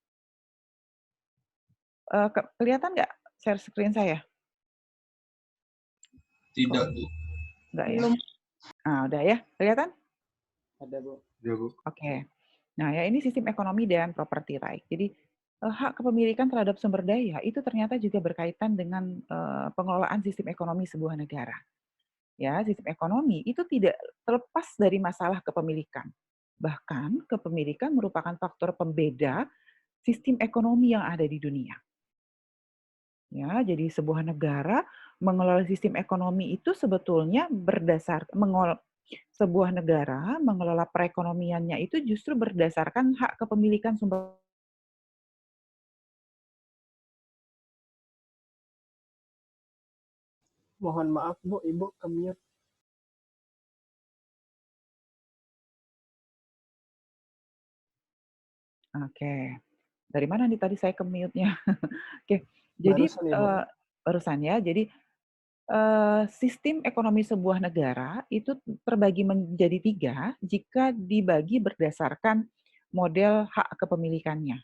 kelihatan nggak share screen saya? Tidak, Bu. Enggak ya? Nah, udah ya? Kelihatan? Ada, Bu. Ya, Bu. Oke. Nah, ya ini sistem ekonomi dan property right. Jadi hak kepemilikan terhadap sumber daya itu ternyata juga berkaitan dengan pengelolaan sistem ekonomi sebuah negara. Ya, sistem ekonomi itu tidak terlepas dari masalah kepemilikan. Bahkan kepemilikan merupakan faktor pembeda sistem ekonomi yang ada di dunia. Ya, jadi sebuah negara mengelola sistem ekonomi itu sebetulnya sebuah negara mengelola perekonomiannya itu justru berdasarkan hak kepemilikan sumber. Mohon maaf, Bu, Ibu ke-mute. Oke. Dari mana nih tadi saya ke-mute-nya? Oke. Jadi, Barusan ya, Bu. barusan ya. Jadi, sistem ekonomi sebuah negara itu terbagi menjadi 3 jika dibagi berdasarkan model hak kepemilikannya.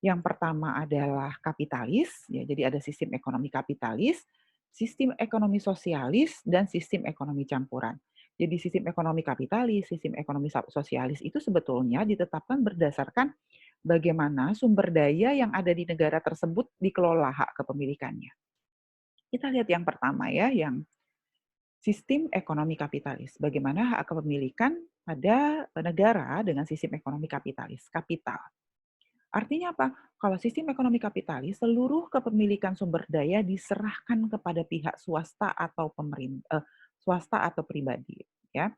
Yang pertama adalah kapitalis, ya, jadi ada sistem ekonomi kapitalis, sistem ekonomi sosialis, dan sistem ekonomi campuran. Jadi sistem ekonomi kapitalis, sistem ekonomi sosialis itu sebetulnya ditetapkan berdasarkan bagaimana sumber daya yang ada di negara tersebut dikelola hak kepemilikannya. Kita lihat yang pertama ya, yang sistem ekonomi kapitalis. Bagaimana hak kepemilikan pada negara dengan sistem ekonomi kapitalis, kapital. Artinya apa? Kalau sistem ekonomi kapitalis, seluruh kepemilikan sumber daya diserahkan kepada pihak swasta atau swasta atau pribadi, ya.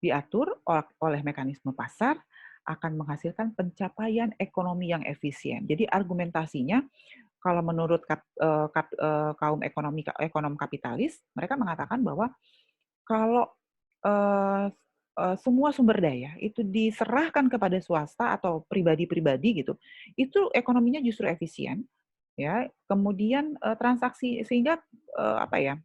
Diatur oleh mekanisme pasar, akan menghasilkan pencapaian ekonomi yang efisien. Jadi argumentasinya, kalau menurut kaum ekonom kapitalis, mereka mengatakan bahwa kalau semua sumber daya itu diserahkan kepada swasta atau pribadi-pribadi gitu, itu ekonominya justru efisien, ya. Kemudian transaksi sehingga apa ya,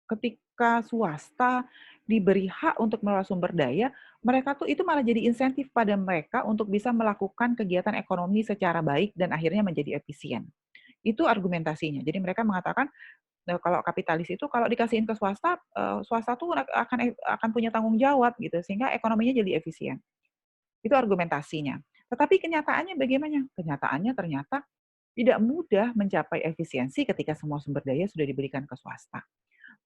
ketika swasta diberi hak untuk mengelola sumber daya, mereka tuh itu malah jadi insentif pada mereka untuk bisa melakukan kegiatan ekonomi secara baik dan akhirnya menjadi efisien. Itu argumentasinya. Jadi mereka mengatakan kalau kapitalis itu kalau dikasihin ke swasta, swasta tuh akan punya tanggung jawab gitu, sehingga ekonominya jadi efisien. Itu argumentasinya. Tetapi kenyataannya bagaimana? Kenyataannya ternyata tidak mudah mencapai efisiensi ketika semua sumber daya sudah diberikan ke swasta.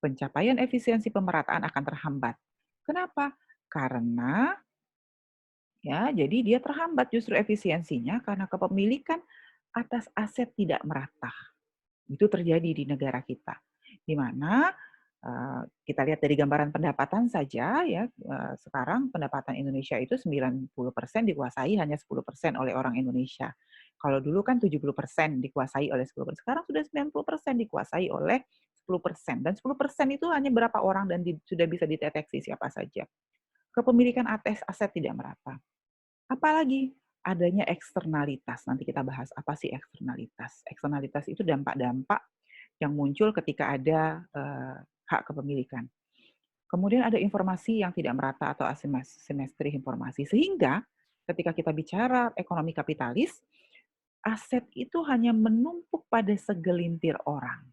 Pencapaian efisiensi pemerataan akan terhambat. Kenapa? Karena ya, jadi dia terhambat justru efisiensinya karena kepemilikan atas aset tidak merata. Itu terjadi di negara kita, di mana kita lihat dari gambaran pendapatan saja ya, sekarang pendapatan Indonesia itu 90% dikuasai hanya 10% oleh orang Indonesia. Kalau dulu kan 70% dikuasai oleh 10%, sekarang sudah 90% dikuasai oleh 10%. Dan 10% itu hanya berapa orang dan sudah bisa dideteksi siapa saja. Kepemilikan aset tidak merata. Apalagi adanya eksternalitas. Nanti kita bahas apa sih eksternalitas. Eksternalitas itu dampak-dampak yang muncul ketika ada hak kepemilikan. Kemudian ada informasi yang tidak merata atau asimetri informasi. Sehingga ketika kita bicara ekonomi kapitalis, aset itu hanya menumpuk pada segelintir orang.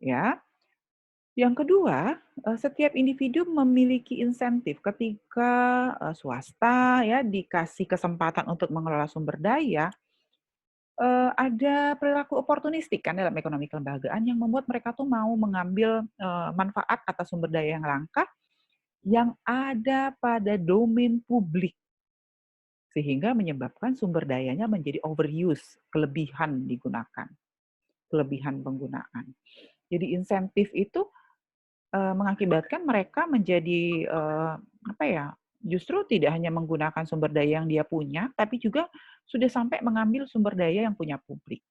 Ya. Yang kedua, setiap individu memiliki insentif ketika swasta ya dikasih kesempatan untuk mengelola sumber daya, ada perilaku oportunistik kan dalam ekonomi kelembagaan yang membuat mereka tuh mau mengambil manfaat atas sumber daya yang langka yang ada pada domain publik, sehingga menyebabkan sumber dayanya menjadi overuse, kelebihan digunakan, kelebihan penggunaan. Jadi insentif itu mengakibatkan mereka menjadi apa ya, justru tidak hanya menggunakan sumber daya yang dia punya, tapi juga sudah sampai mengambil sumber daya yang punya publik.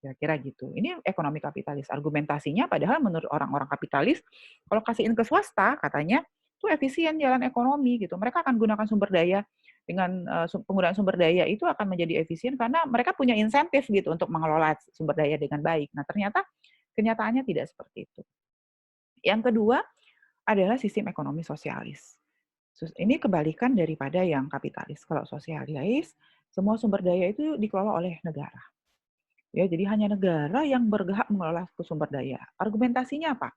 Kira-kira gitu. Ini ekonomi kapitalis. Argumentasinya padahal menurut orang-orang kapitalis, kalau kasihin ke swasta, katanya itu efisien jalan ekonomi gitu. Mereka akan gunakan sumber daya dengan penggunaan sumber daya itu akan menjadi efisien karena mereka punya insentif gitu untuk mengelola sumber daya dengan baik. Nah, ternyata kenyataannya tidak seperti itu. Yang kedua adalah sistem ekonomi sosialis. Ini kebalikan daripada yang kapitalis. Kalau sosialis, semua sumber daya itu dikelola oleh negara. Ya, jadi hanya negara yang berhak mengelola sumber daya. Argumentasinya apa?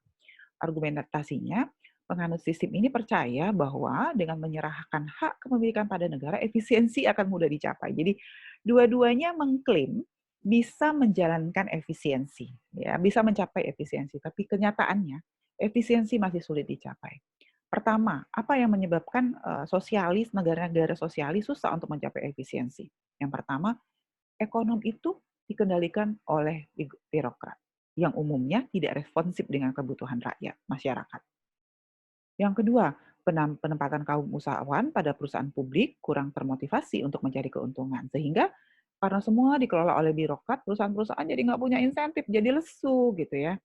Argumentasinya, penganut sistem ini percaya bahwa dengan menyerahkan hak kepemilikan pada negara, efisiensi akan mudah dicapai. Jadi dua-duanya mengklaim bisa menjalankan efisiensi, ya, bisa mencapai efisiensi. Tapi kenyataannya efisiensi masih sulit dicapai. Pertama, apa yang menyebabkan sosialis, negara-negara sosialis susah untuk mencapai efisiensi? Yang pertama, ekonomi itu dikendalikan oleh birokrat yang umumnya tidak responsif dengan kebutuhan rakyat, masyarakat. Yang kedua, penempatan kaum usahawan pada perusahaan publik kurang termotivasi untuk mencari keuntungan. Sehingga karena semua dikelola oleh birokrat, perusahaan-perusahaan jadi nggak punya insentif, jadi lesu gitu ya.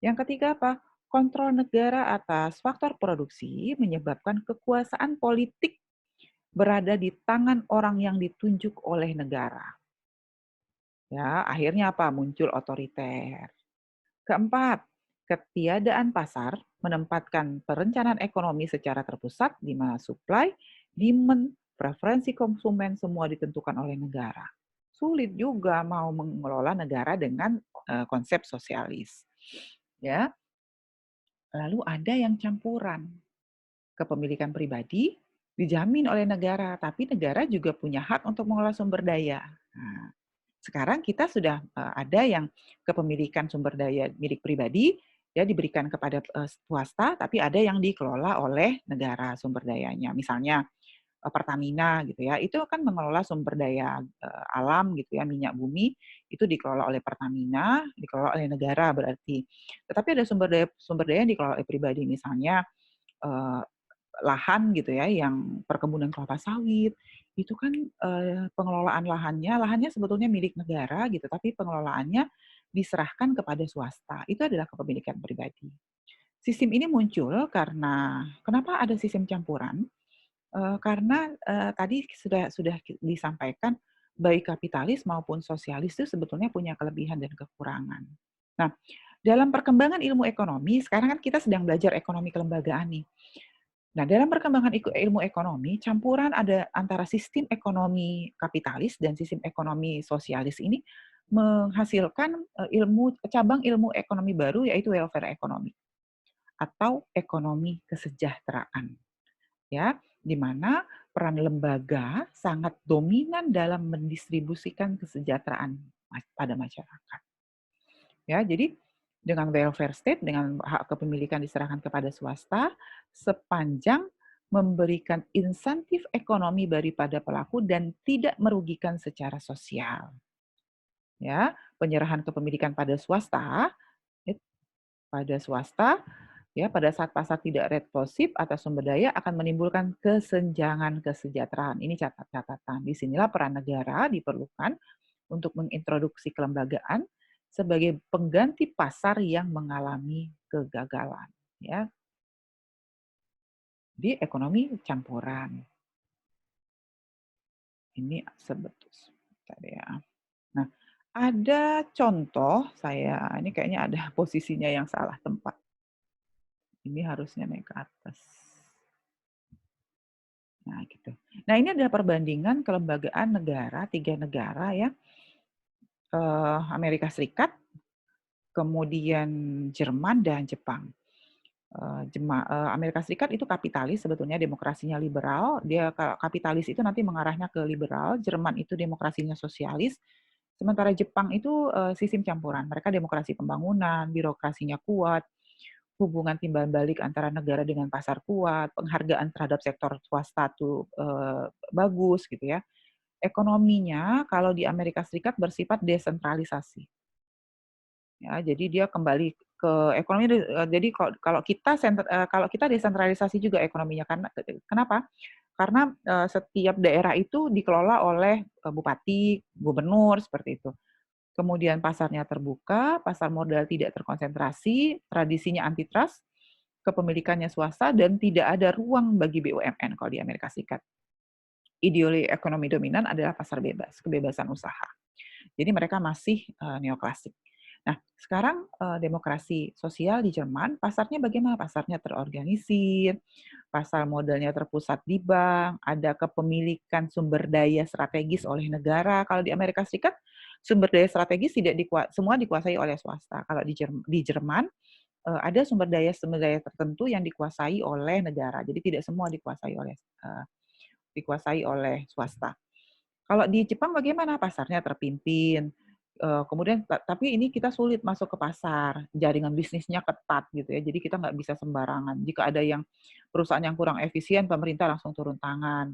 Yang ketiga apa? Kontrol negara atas faktor produksi menyebabkan kekuasaan politik berada di tangan orang yang ditunjuk oleh negara. Ya, akhirnya apa? Muncul otoriter. Keempat, ketiadaan pasar menempatkan perencanaan ekonomi secara terpusat di mana supply, demand, preferensi konsumen semua ditentukan oleh negara. Sulit juga mau mengelola negara dengan konsep sosialis. Ya. Lalu ada yang campuran. Kepemilikan pribadi dijamin oleh negara, tapi negara juga punya hak untuk mengelola sumber daya. Nah, sekarang kita sudah ada yang kepemilikan sumber daya milik pribadi ya diberikan kepada swasta, tapi ada yang dikelola oleh negara sumber dayanya. Misalnya Pertamina gitu ya, itu kan mengelola sumber daya alam gitu ya, minyak bumi itu dikelola oleh Pertamina, dikelola oleh negara berarti. Tetapi ada sumber daya yang dikelola oleh pribadi, misalnya lahan gitu ya, yang perkebunan kelapa sawit, itu kan pengelolaan lahannya sebetulnya milik negara gitu, tapi pengelolaannya diserahkan kepada swasta. Itu adalah kepemilikan pribadi. Sistem ini muncul karena kenapa ada sistem campuran? Karena tadi sudah disampaikan baik kapitalis maupun sosialis itu sebetulnya punya kelebihan dan kekurangan. Nah, dalam perkembangan ilmu ekonomi, sekarang kan kita sedang belajar ekonomi kelembagaan nih. Nah, dalam perkembangan ilmu ekonomi, campuran ada antara sistem ekonomi kapitalis dan sistem ekonomi sosialis ini menghasilkan cabang ilmu ekonomi baru, yaitu welfare ekonomi atau ekonomi kesejahteraan. Ya, di mana peran lembaga sangat dominan dalam mendistribusikan kesejahteraan pada masyarakat. Ya, jadi dengan welfare state, dengan hak kepemilikan diserahkan kepada swasta, sepanjang memberikan insentif ekonomi daripada pelaku dan tidak merugikan secara sosial. Ya, penyerahan kepemilikan pada swasta, ya pada saat pasar tidak responsif atas sumber daya akan menimbulkan kesenjangan kesejahteraan. Ini catatan. Disinilah peran negara diperlukan untuk mengintroduksi kelembagaan sebagai pengganti pasar yang mengalami kegagalan. Ya. Di ekonomi campuran. Ini sebetulnya ya. Nah, ada contoh ini kayaknya ada posisinya yang salah tempat. Ini harusnya naik ke atas. Nah, gitu. Nah, ini adalah perbandingan kelembagaan negara, 3 negara ya. Amerika Serikat, kemudian Jerman dan Jepang. Amerika Serikat itu kapitalis, sebetulnya demokrasinya liberal. Dia kapitalis itu nanti mengarahnya ke liberal. Jerman itu demokrasinya sosialis. Sementara Jepang itu sistem campuran. Mereka demokrasi pembangunan, birokrasinya kuat, hubungan timbal balik antara negara dengan pasar kuat, penghargaan terhadap sektor swasta itu bagus gitu ya. Ekonominya kalau di Amerika Serikat bersifat desentralisasi. Ya, jadi dia kembali ke ekonomi. Jadi kalau kita desentralisasi juga ekonominya, karena kenapa? Karena setiap daerah itu dikelola oleh bupati, gubernur seperti itu. Kemudian pasarnya terbuka, pasar modal tidak terkonsentrasi, tradisinya antitrust, kepemilikannya swasta, dan tidak ada ruang bagi BUMN kalau di Amerika Serikat. Ideologi ekonomi dominan adalah pasar bebas, kebebasan usaha. Jadi mereka masih neoklasik. Nah, sekarang demokrasi sosial di Jerman, pasarnya bagaimana? Pasarnya terorganisir, pasar modalnya terpusat di bank, ada kepemilikan sumber daya strategis oleh negara. Kalau di Amerika Serikat, sumber daya strategis semua dikuasai oleh swasta. Kalau di Jerman, ada sumber daya tertentu yang dikuasai oleh negara. Jadi tidak semua dikuasai oleh swasta. Kalau di Jepang bagaimana? Pasarnya terpimpin. Kemudian tapi ini kita sulit masuk ke pasar, jaringan bisnisnya ketat gitu ya, jadi kita nggak bisa sembarangan. Jika ada perusahaan yang kurang efisien, pemerintah langsung turun tangan.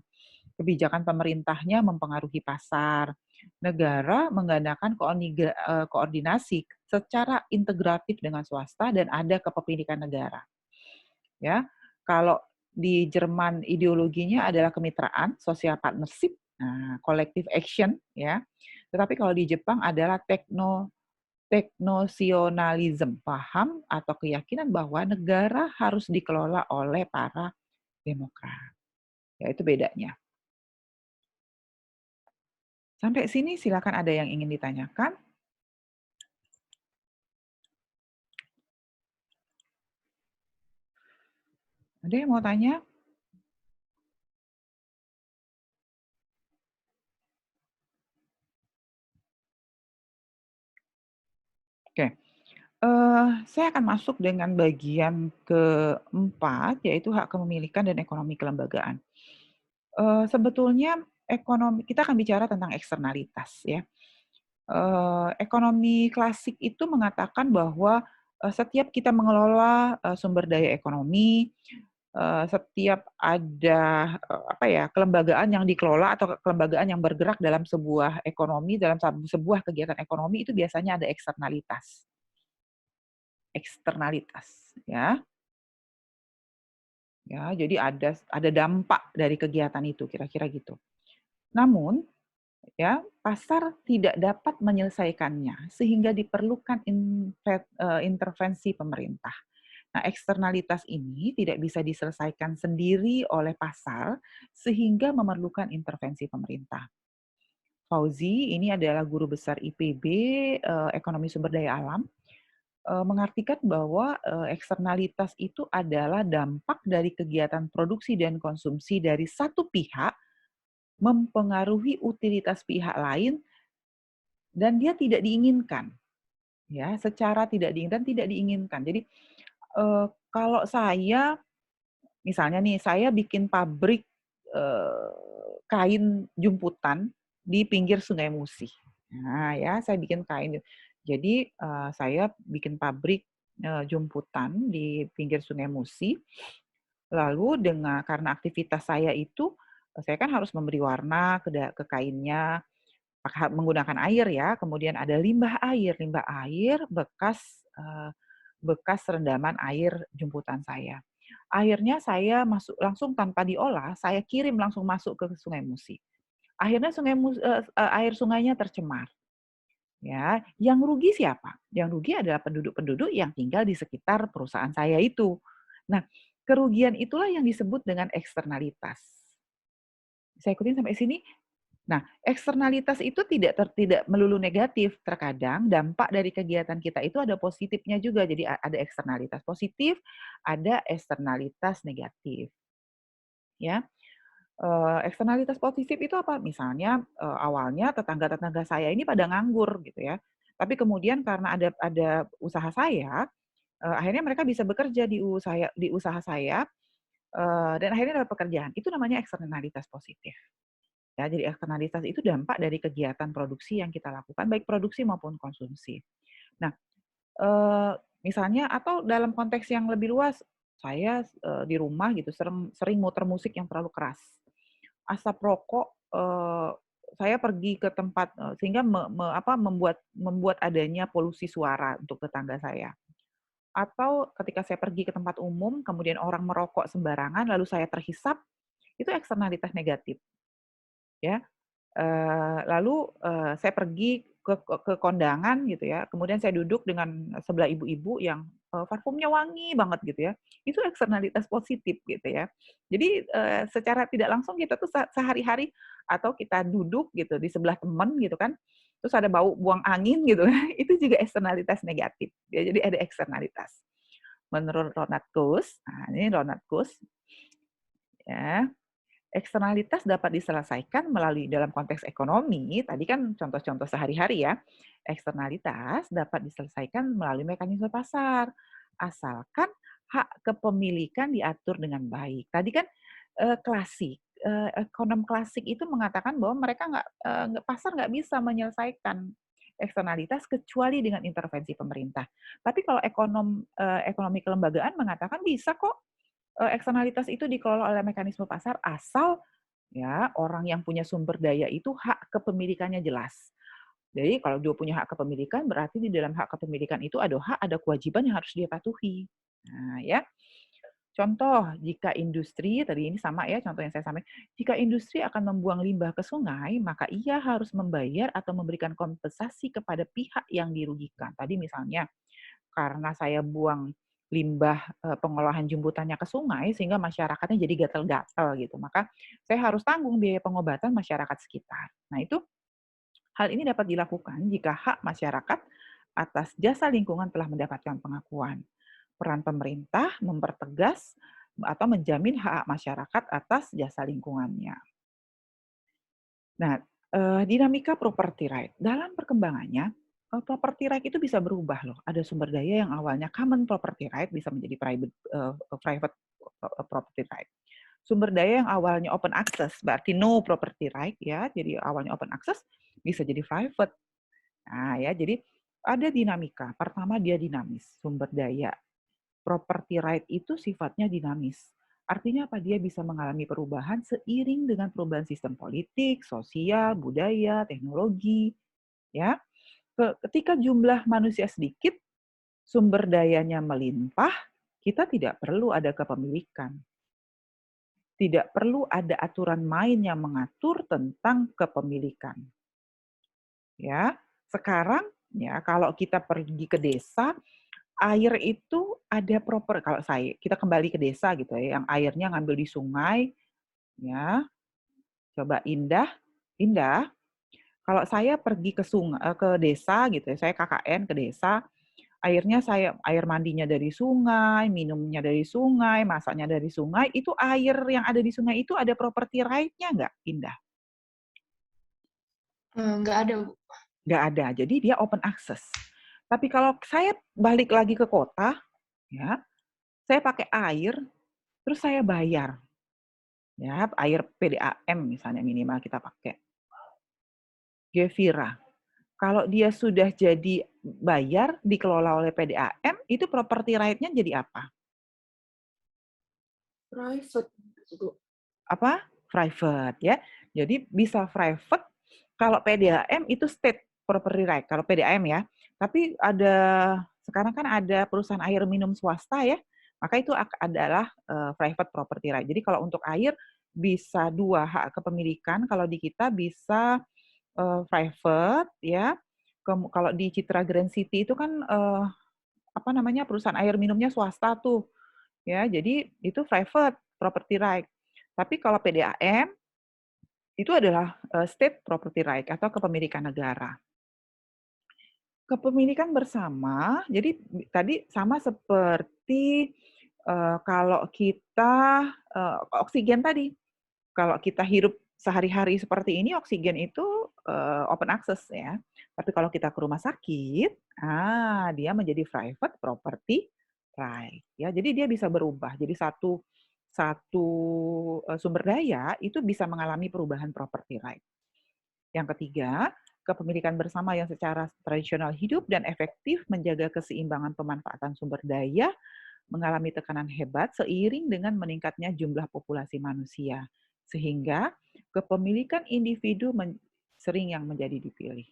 Kebijakan pemerintahnya mempengaruhi pasar. Negara menggandakan koordinasi secara integratif dengan swasta dan ada kepemilikan negara. Ya, kalau di Jerman ideologinya adalah kemitraan, social partnership, collective action ya. Tetapi kalau di Jepang adalah teknosionalism, paham atau keyakinan bahwa negara harus dikelola oleh para demokrat. Ya, itu bedanya. Sampai sini silakan ada yang ingin ditanyakan? Ada yang mau tanya? Oke. Saya akan masuk dengan bagian keempat, yaitu hak kepemilikan dan ekonomi kelembagaan. Sebetulnya ekonomi kita akan bicara tentang eksternalitas ya. Ekonomi klasik itu mengatakan bahwa setiap kita mengelola sumber daya ekonomi, setiap ada apa ya, kelembagaan yang dikelola atau kelembagaan yang bergerak dalam sebuah ekonomi, dalam sebuah kegiatan ekonomi itu biasanya ada eksternalitas. Eksternalitas ya. Ya, jadi ada dampak dari kegiatan itu kira-kira gitu. Namun ya, pasar tidak dapat menyelesaikannya sehingga diperlukan intervensi pemerintah. Nah, eksternalitas ini tidak bisa diselesaikan sendiri oleh pasar sehingga memerlukan intervensi pemerintah. Fauzi ini adalah guru besar IPB Ekonomi Sumber Daya Alam, mengartikan bahwa eksternalitas itu adalah dampak dari kegiatan produksi dan konsumsi dari satu pihak mempengaruhi utilitas pihak lain dan dia tidak diinginkan. Ya, secara tidak diinginkan. Jadi kalau saya misalnya nih, saya bikin pabrik kain jumputan di pinggir Sungai Musi. Nah, ya, saya bikin kain. Jadi saya bikin pabrik jumputan di pinggir Sungai Musi. Lalu karena aktivitas saya itu, saya kan harus memberi warna ke kainnya menggunakan air ya. Kemudian ada limbah air bekas rendaman air jumputan saya. Akhirnya saya masuk langsung tanpa diolah, saya kirim langsung masuk ke Sungai Musi. Akhirnya air sungainya tercemar. Ya, yang rugi siapa? Yang rugi adalah penduduk-penduduk yang tinggal di sekitar perusahaan saya itu. Nah, kerugian itulah yang disebut dengan eksternalitas. Saya ikutin sampai sini. Nah, eksternalitas itu tidak melulu negatif. Terkadang dampak dari kegiatan kita itu ada positifnya juga. Jadi ada eksternalitas positif, ada eksternalitas negatif. Ya. Eksternalitas positif itu apa? Misalnya awalnya tetangga-tetangga saya ini pada nganggur gitu ya. Tapi kemudian karena ada usaha saya, akhirnya mereka bisa bekerja di usaha saya dan akhirnya dapat pekerjaan. Itu namanya eksternalitas positif. Ya, jadi eksternalitas itu dampak dari kegiatan produksi yang kita lakukan, baik produksi maupun konsumsi. Nah, misalnya atau dalam konteks yang lebih luas, saya di rumah gitu sering muter musik yang terlalu keras. Asap rokok, saya pergi ke tempat sehingga membuat adanya polusi suara untuk tetangga saya. Atau ketika saya pergi ke tempat umum, kemudian orang merokok sembarangan, lalu saya terhisap, itu eksternalitas negatif. Ya, lalu saya pergi ke kondangan gitu ya, kemudian saya duduk dengan sebelah ibu-ibu yang parfumnya wangi banget gitu ya, itu eksternalitas positif gitu ya. Jadi secara tidak langsung kita tuh sehari-hari atau kita duduk gitu di sebelah teman gitu kan, terus ada bau buang angin gitu, itu juga eksternalitas negatif. Ya, jadi ada eksternalitas. Menurut Ronald Coase, nah ini Ronald Coase, ya. Eksternalitas dapat diselesaikan melalui dalam konteks ekonomi, tadi kan contoh-contoh sehari-hari ya, eksternalitas dapat diselesaikan melalui mekanisme pasar, asalkan hak kepemilikan diatur dengan baik. Tadi kan klasik, ekonom klasik itu mengatakan bahwa mereka pasar nggak bisa menyelesaikan eksternalitas kecuali dengan intervensi pemerintah. Tapi kalau ekonomi kelembagaan mengatakan bisa kok eksternalitas itu dikelola oleh mekanisme pasar asal ya orang yang punya sumber daya itu hak kepemilikannya jelas. Jadi kalau dia punya hak kepemilikan berarti di dalam hak kepemilikan itu ada hak, ada kewajiban yang harus dia patuhi. Nah, ya. Contoh, jika industri, tadi ini sama ya contoh yang saya sampaikan, jika industri akan membuang limbah ke sungai, maka ia harus membayar atau memberikan kompensasi kepada pihak yang dirugikan. Tadi misalnya, karena saya buang limbah pengolahan jemputannya ke sungai sehingga masyarakatnya jadi gatal-gatal gitu. Maka saya harus tanggung biaya pengobatan masyarakat sekitar. Nah, itu Hal ini dapat dilakukan jika hak masyarakat atas jasa lingkungan telah mendapatkan pengakuan. Peran pemerintah mempertegas atau menjamin hak masyarakat atas jasa lingkungannya. Nah, dinamika property right. Dalam perkembangannya, property right itu bisa berubah loh. Ada sumber daya yang awalnya common property right bisa menjadi private property right. Sumber daya yang awalnya open access, berarti no property right ya, jadi awalnya open access bisa jadi private. Nah ya, jadi ada dinamika. Pertama dia dinamis, sumber daya. Property right itu sifatnya dinamis. Artinya apa? Dia bisa mengalami perubahan seiring dengan perubahan sistem politik, sosial, budaya, teknologi. Ya, ketika jumlah manusia sedikit, sumber dayanya melimpah, kita tidak perlu ada kepemilikan. Tidak perlu ada aturan main yang mengatur tentang kepemilikan. Ya, sekarang ya kalau kita pergi ke desa, air itu ada proper. Kalau kita kembali ke desa gitu ya, yang airnya ngambil di sungai, ya. Coba Indah. Kalau saya pergi ke desa gitu ya, saya KKN ke desa, air mandinya dari sungai, minumnya dari sungai, masaknya dari sungai, itu air yang ada di sungai itu ada property right-nya nggak, Indah? Nggak ada, Bu. Nggak ada, jadi dia open access. Tapi kalau saya balik lagi ke kota, ya, saya pakai air, terus saya bayar. Ya, air PDAM misalnya minimal kita pakai. Gevira. Kalau dia sudah jadi bayar, dikelola oleh PDAM, itu property right-nya jadi apa? Private, Bu. Apa? Private, ya. Jadi bisa private, kalau PDAM itu state property right, kalau PDAM ya. Tapi sekarang kan ada perusahaan air minum swasta ya, maka itu adalah private property right. Jadi kalau untuk air bisa 2 hak kepemilikan, kalau di kita bisa private ya. Kalau di Citra Grand City itu kan perusahaan air minumnya swasta tuh. Ya, jadi itu private property right. Tapi kalau PDAM itu adalah state property right atau kepemilikan negara. Kepemilikan bersama, jadi tadi sama seperti kalau kita oksigen tadi. Kalau kita hidup sehari-hari seperti ini, oksigen itu open access ya. Tapi kalau kita ke rumah sakit, dia menjadi private property right. Ya, jadi dia bisa berubah. Jadi satu sumber daya itu bisa mengalami perubahan property right. Yang ketiga, kepemilikan bersama yang secara tradisional hidup dan efektif menjaga keseimbangan pemanfaatan sumber daya mengalami tekanan hebat seiring dengan meningkatnya jumlah populasi manusia. Sehingga kepemilikan individu sering yang menjadi dipilih.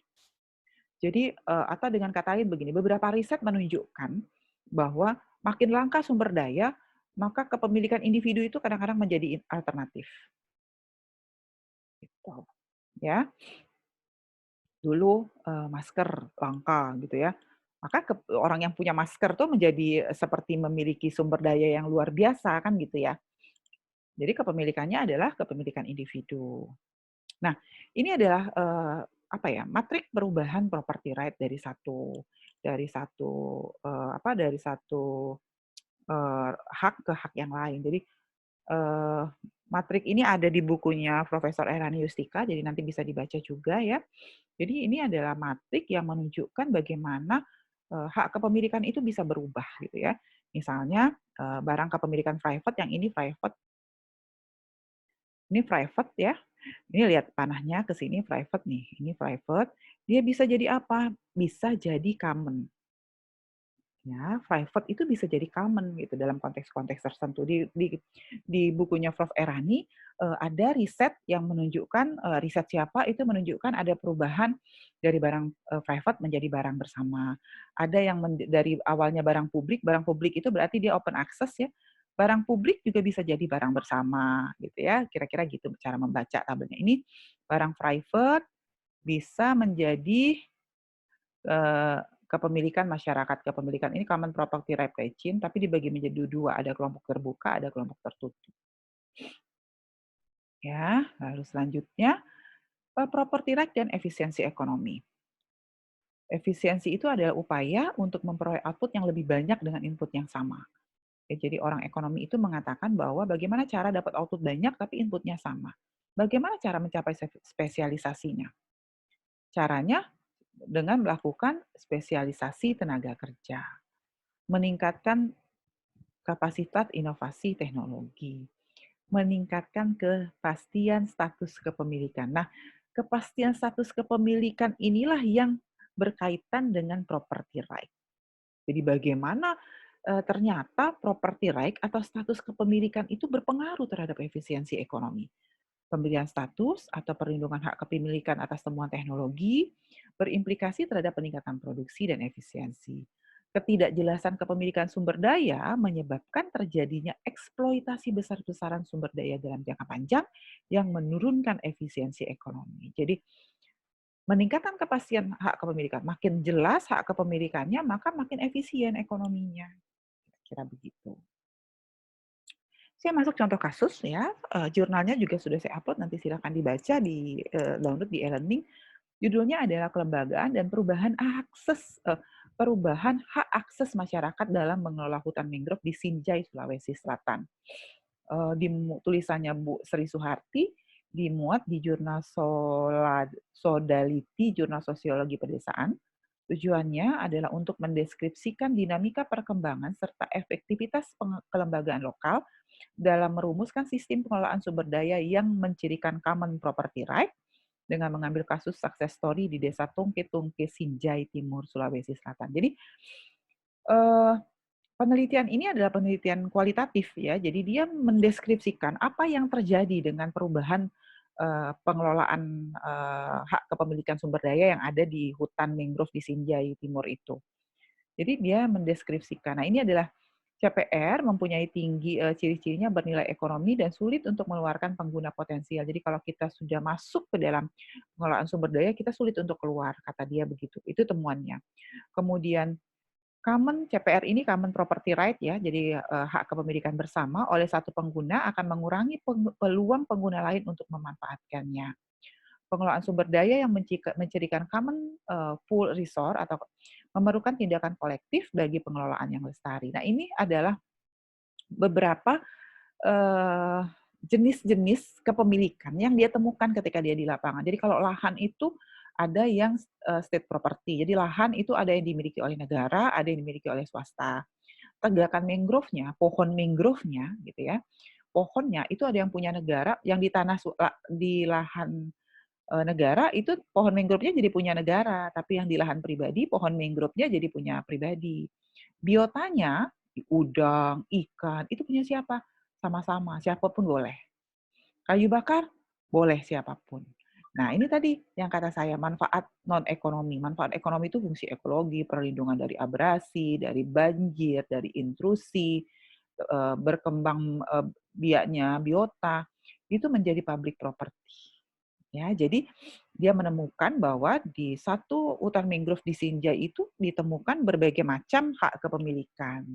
Jadi, atau dengan kata lain begini, beberapa riset menunjukkan bahwa makin langka sumber daya, maka kepemilikan individu itu kadang-kadang menjadi alternatif. Gitu. Ya. Dulu masker langka gitu ya. Maka orang yang punya masker tuh menjadi seperti memiliki sumber daya yang luar biasa kan gitu ya. Jadi kepemilikannya adalah kepemilikan individu. Nah, ini adalah matrik perubahan property right dari satu hak ke hak yang lain. Jadi matrik ini ada di bukunya Profesor Erani Yustika, jadi nanti bisa dibaca juga ya. Jadi ini adalah matrik yang menunjukkan bagaimana hak kepemilikan itu bisa berubah gitu ya. Misalnya barang kepemilikan private, yang ini private. Ini private ya. Ini lihat panahnya ke sini private nih. Ini private. Dia bisa jadi apa? Bisa jadi common. Ya, private itu bisa jadi common gitu dalam konteks-konteks tertentu. Di bukunya Prof. Erani ada riset yang menunjukkan, riset siapa itu menunjukkan ada perubahan dari barang private menjadi barang bersama. Ada yang dari awalnya barang publik itu berarti dia open access ya. Barang publik juga bisa jadi barang bersama gitu ya. Kira-kira gitu cara membaca tabelnya. Ini barang private bisa menjadi kepemilikan masyarakat. Kepemilikan ini common property right chain, tapi dibagi menjadi 2, ada kelompok terbuka, ada kelompok tertutup. Ya, lalu selanjutnya Property right dan efisiensi ekonomi. Efisiensi itu adalah upaya untuk memperoleh output yang lebih banyak dengan input yang sama. Ya, jadi orang ekonomi itu mengatakan bahwa bagaimana cara dapat output banyak tapi inputnya sama. Bagaimana cara mencapai spesialisasinya? Caranya dengan melakukan spesialisasi tenaga kerja, meningkatkan kapasitas inovasi teknologi, meningkatkan kepastian status kepemilikan. Nah, kepastian status kepemilikan inilah yang berkaitan dengan property right. Jadi bagaimana ternyata property right atau status kepemilikan itu berpengaruh terhadap efisiensi ekonomi. Pemberian status atau perlindungan hak kepemilikan atas temuan teknologi berimplikasi terhadap peningkatan produksi dan efisiensi. Ketidakjelasan kepemilikan sumber daya menyebabkan terjadinya eksploitasi besar-besaran sumber daya dalam jangka panjang yang menurunkan efisiensi ekonomi. Jadi meningkatkan kepastian hak kepemilikan, makin jelas hak kepemilikannya, maka makin efisien ekonominya. Kira begitu. Saya masuk contoh kasus ya, jurnalnya juga sudah saya upload, nanti silakan dibaca, di download di e-learning. Judulnya adalah Kelembagaan dan Perubahan Hak Akses Masyarakat dalam Mengelola Hutan Mangrove di Sinjai, Sulawesi Selatan. Tulisannya Bu Sri Suharti, dimuat di jurnal Sodality, Jurnal Sosiologi Pedesaan. Tujuannya adalah untuk mendeskripsikan dinamika perkembangan serta efektivitas kelembagaan lokal dalam merumuskan sistem pengelolaan sumber daya yang mencirikan common property right dengan mengambil kasus success story di Desa Tungke-Tungke, Sinjai Timur, Sulawesi Selatan. Jadi penelitian ini adalah penelitian kualitatif ya. Jadi dia mendeskripsikan apa yang terjadi dengan perubahan pengelolaan hak kepemilikan sumber daya yang ada di hutan mangrove di Sinjai Timur itu. Jadi dia mendeskripsikan. Nah, ini adalah CPR mempunyai tinggi ciri-cirinya bernilai ekonomi dan sulit untuk mengeluarkan pengguna potensial. Jadi kalau kita sudah masuk ke dalam pengelolaan sumber daya, kita sulit untuk keluar, kata dia begitu. Itu temuannya. Kemudian CPR ini common property right ya, jadi hak kepemilikan bersama oleh satu pengguna akan mengurangi peluang pengguna lain untuk memanfaatkannya. Pengelolaan sumber daya yang mencirikan common pool resource atau memerlukan tindakan kolektif bagi pengelolaan yang lestari. Nah, ini adalah beberapa jenis-jenis kepemilikan yang dia temukan ketika dia di lapangan. Jadi kalau lahan itu ada yang state property. Jadi lahan itu ada yang dimiliki oleh negara, ada yang dimiliki oleh swasta. Tegakan mangrove-nya, pohon mangrove-nya gitu ya. Pohonnya itu ada yang punya negara, yang di tanah di lahan negara itu pohon mangrove-nya jadi punya negara, tapi yang di lahan pribadi pohon mangrove-nya jadi punya pribadi. Biotanya, udang, ikan, itu punya siapa? Sama-sama, siapapun boleh. Kayu bakar, boleh siapapun. Nah, ini tadi yang kata saya, manfaat non-ekonomi. Manfaat ekonomi itu fungsi ekologi, perlindungan dari abrasi, dari banjir, dari intrusi, berkembang biaknya biota, itu menjadi public property. Ya, jadi dia menemukan bahwa di satu hutan mangrove di Sinjai itu ditemukan berbagai macam hak kepemilikan.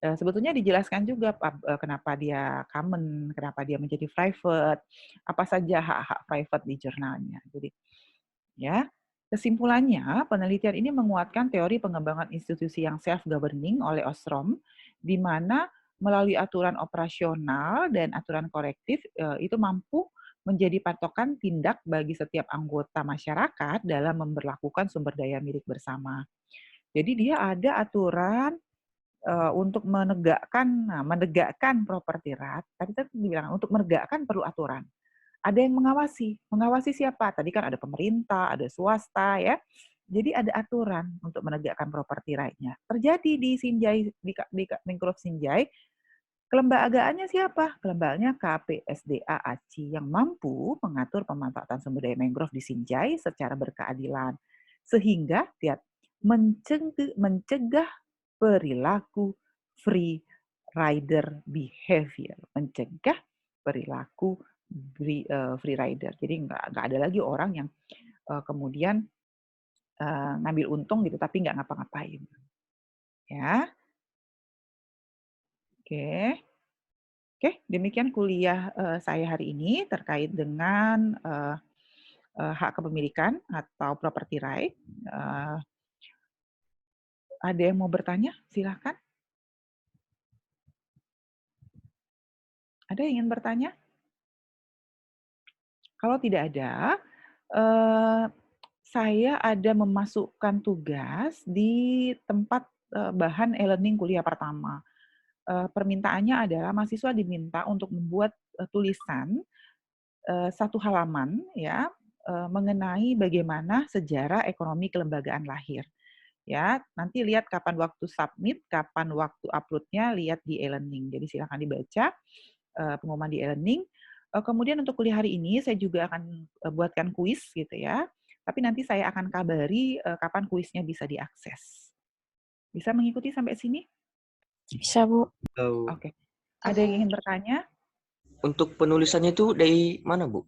Sebetulnya dijelaskan juga kenapa dia common, kenapa dia menjadi private, apa saja hak-hak private di jurnalnya. Jadi, ya, kesimpulannya penelitian ini menguatkan teori pengembangan institusi yang self-governing oleh Ostrom, di mana melalui aturan operasional dan aturan korektif itu mampu menjadi patokan tindak bagi setiap anggota masyarakat dalam memperlakukan sumber daya milik bersama. Jadi dia ada aturan untuk menegakkan property right. Tadi dibilang untuk menegakkan perlu aturan. Ada yang mengawasi. Mengawasi siapa? Tadi kan ada pemerintah, ada swasta ya. Jadi ada aturan untuk menegakkan property right-nya. Terjadi di Sinjai, di mangrove Sinjai. Kelembagaannya siapa? Kelembagaannya KPSDA ACI yang mampu mengatur pemanfaatan sumber daya mangrove di Sinjai secara berkeadilan. Sehingga mencegah perilaku free rider behavior. Mencegah perilaku free rider. Jadi nggak ada lagi orang yang kemudian ngambil untung gitu tapi nggak ngapa-ngapain. Ya. Oke, demikian kuliah saya hari ini terkait dengan hak kepemilikan atau property right. Ada yang mau bertanya? Silahkan. Ada yang ingin bertanya? Kalau tidak ada, saya ada memasukkan tugas di tempat bahan e-learning kuliah pertama. Permintaannya adalah mahasiswa diminta untuk membuat tulisan 1 halaman ya mengenai bagaimana sejarah ekonomi kelembagaan lahir. Ya, nanti lihat kapan waktu submit, kapan waktu upload-nya, lihat di e-learning. Jadi silakan dibaca pengumuman di e-learning. Kemudian untuk kuliah hari ini saya juga akan buatkan kuis gitu ya. Tapi nanti saya akan kabari kapan kuisnya bisa diakses. Bisa mengikuti sampai sini? Bisa, Bu. Oke. Ada yang ingin bertanya? Untuk penulisannya itu dari mana, Bu?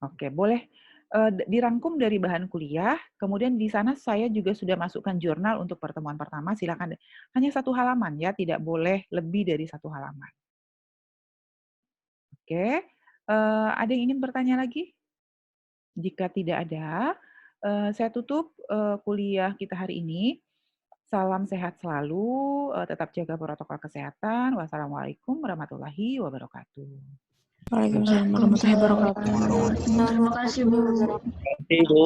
Oke, boleh dirangkum dari bahan kuliah. Kemudian di sana saya juga sudah masukkan jurnal untuk pertemuan pertama. Silakan hanya 1 halaman ya, tidak boleh lebih dari 1 halaman. Oke, ada yang ingin bertanya lagi? Jika tidak ada, saya tutup kuliah kita hari ini. Salam sehat selalu, tetap jaga protokol kesehatan. Wassalamualaikum warahmatullahi wabarakatuh. Waalaikumsalam warahmatullahi wabarakatuh. Terima kasih, Bu. Ibu.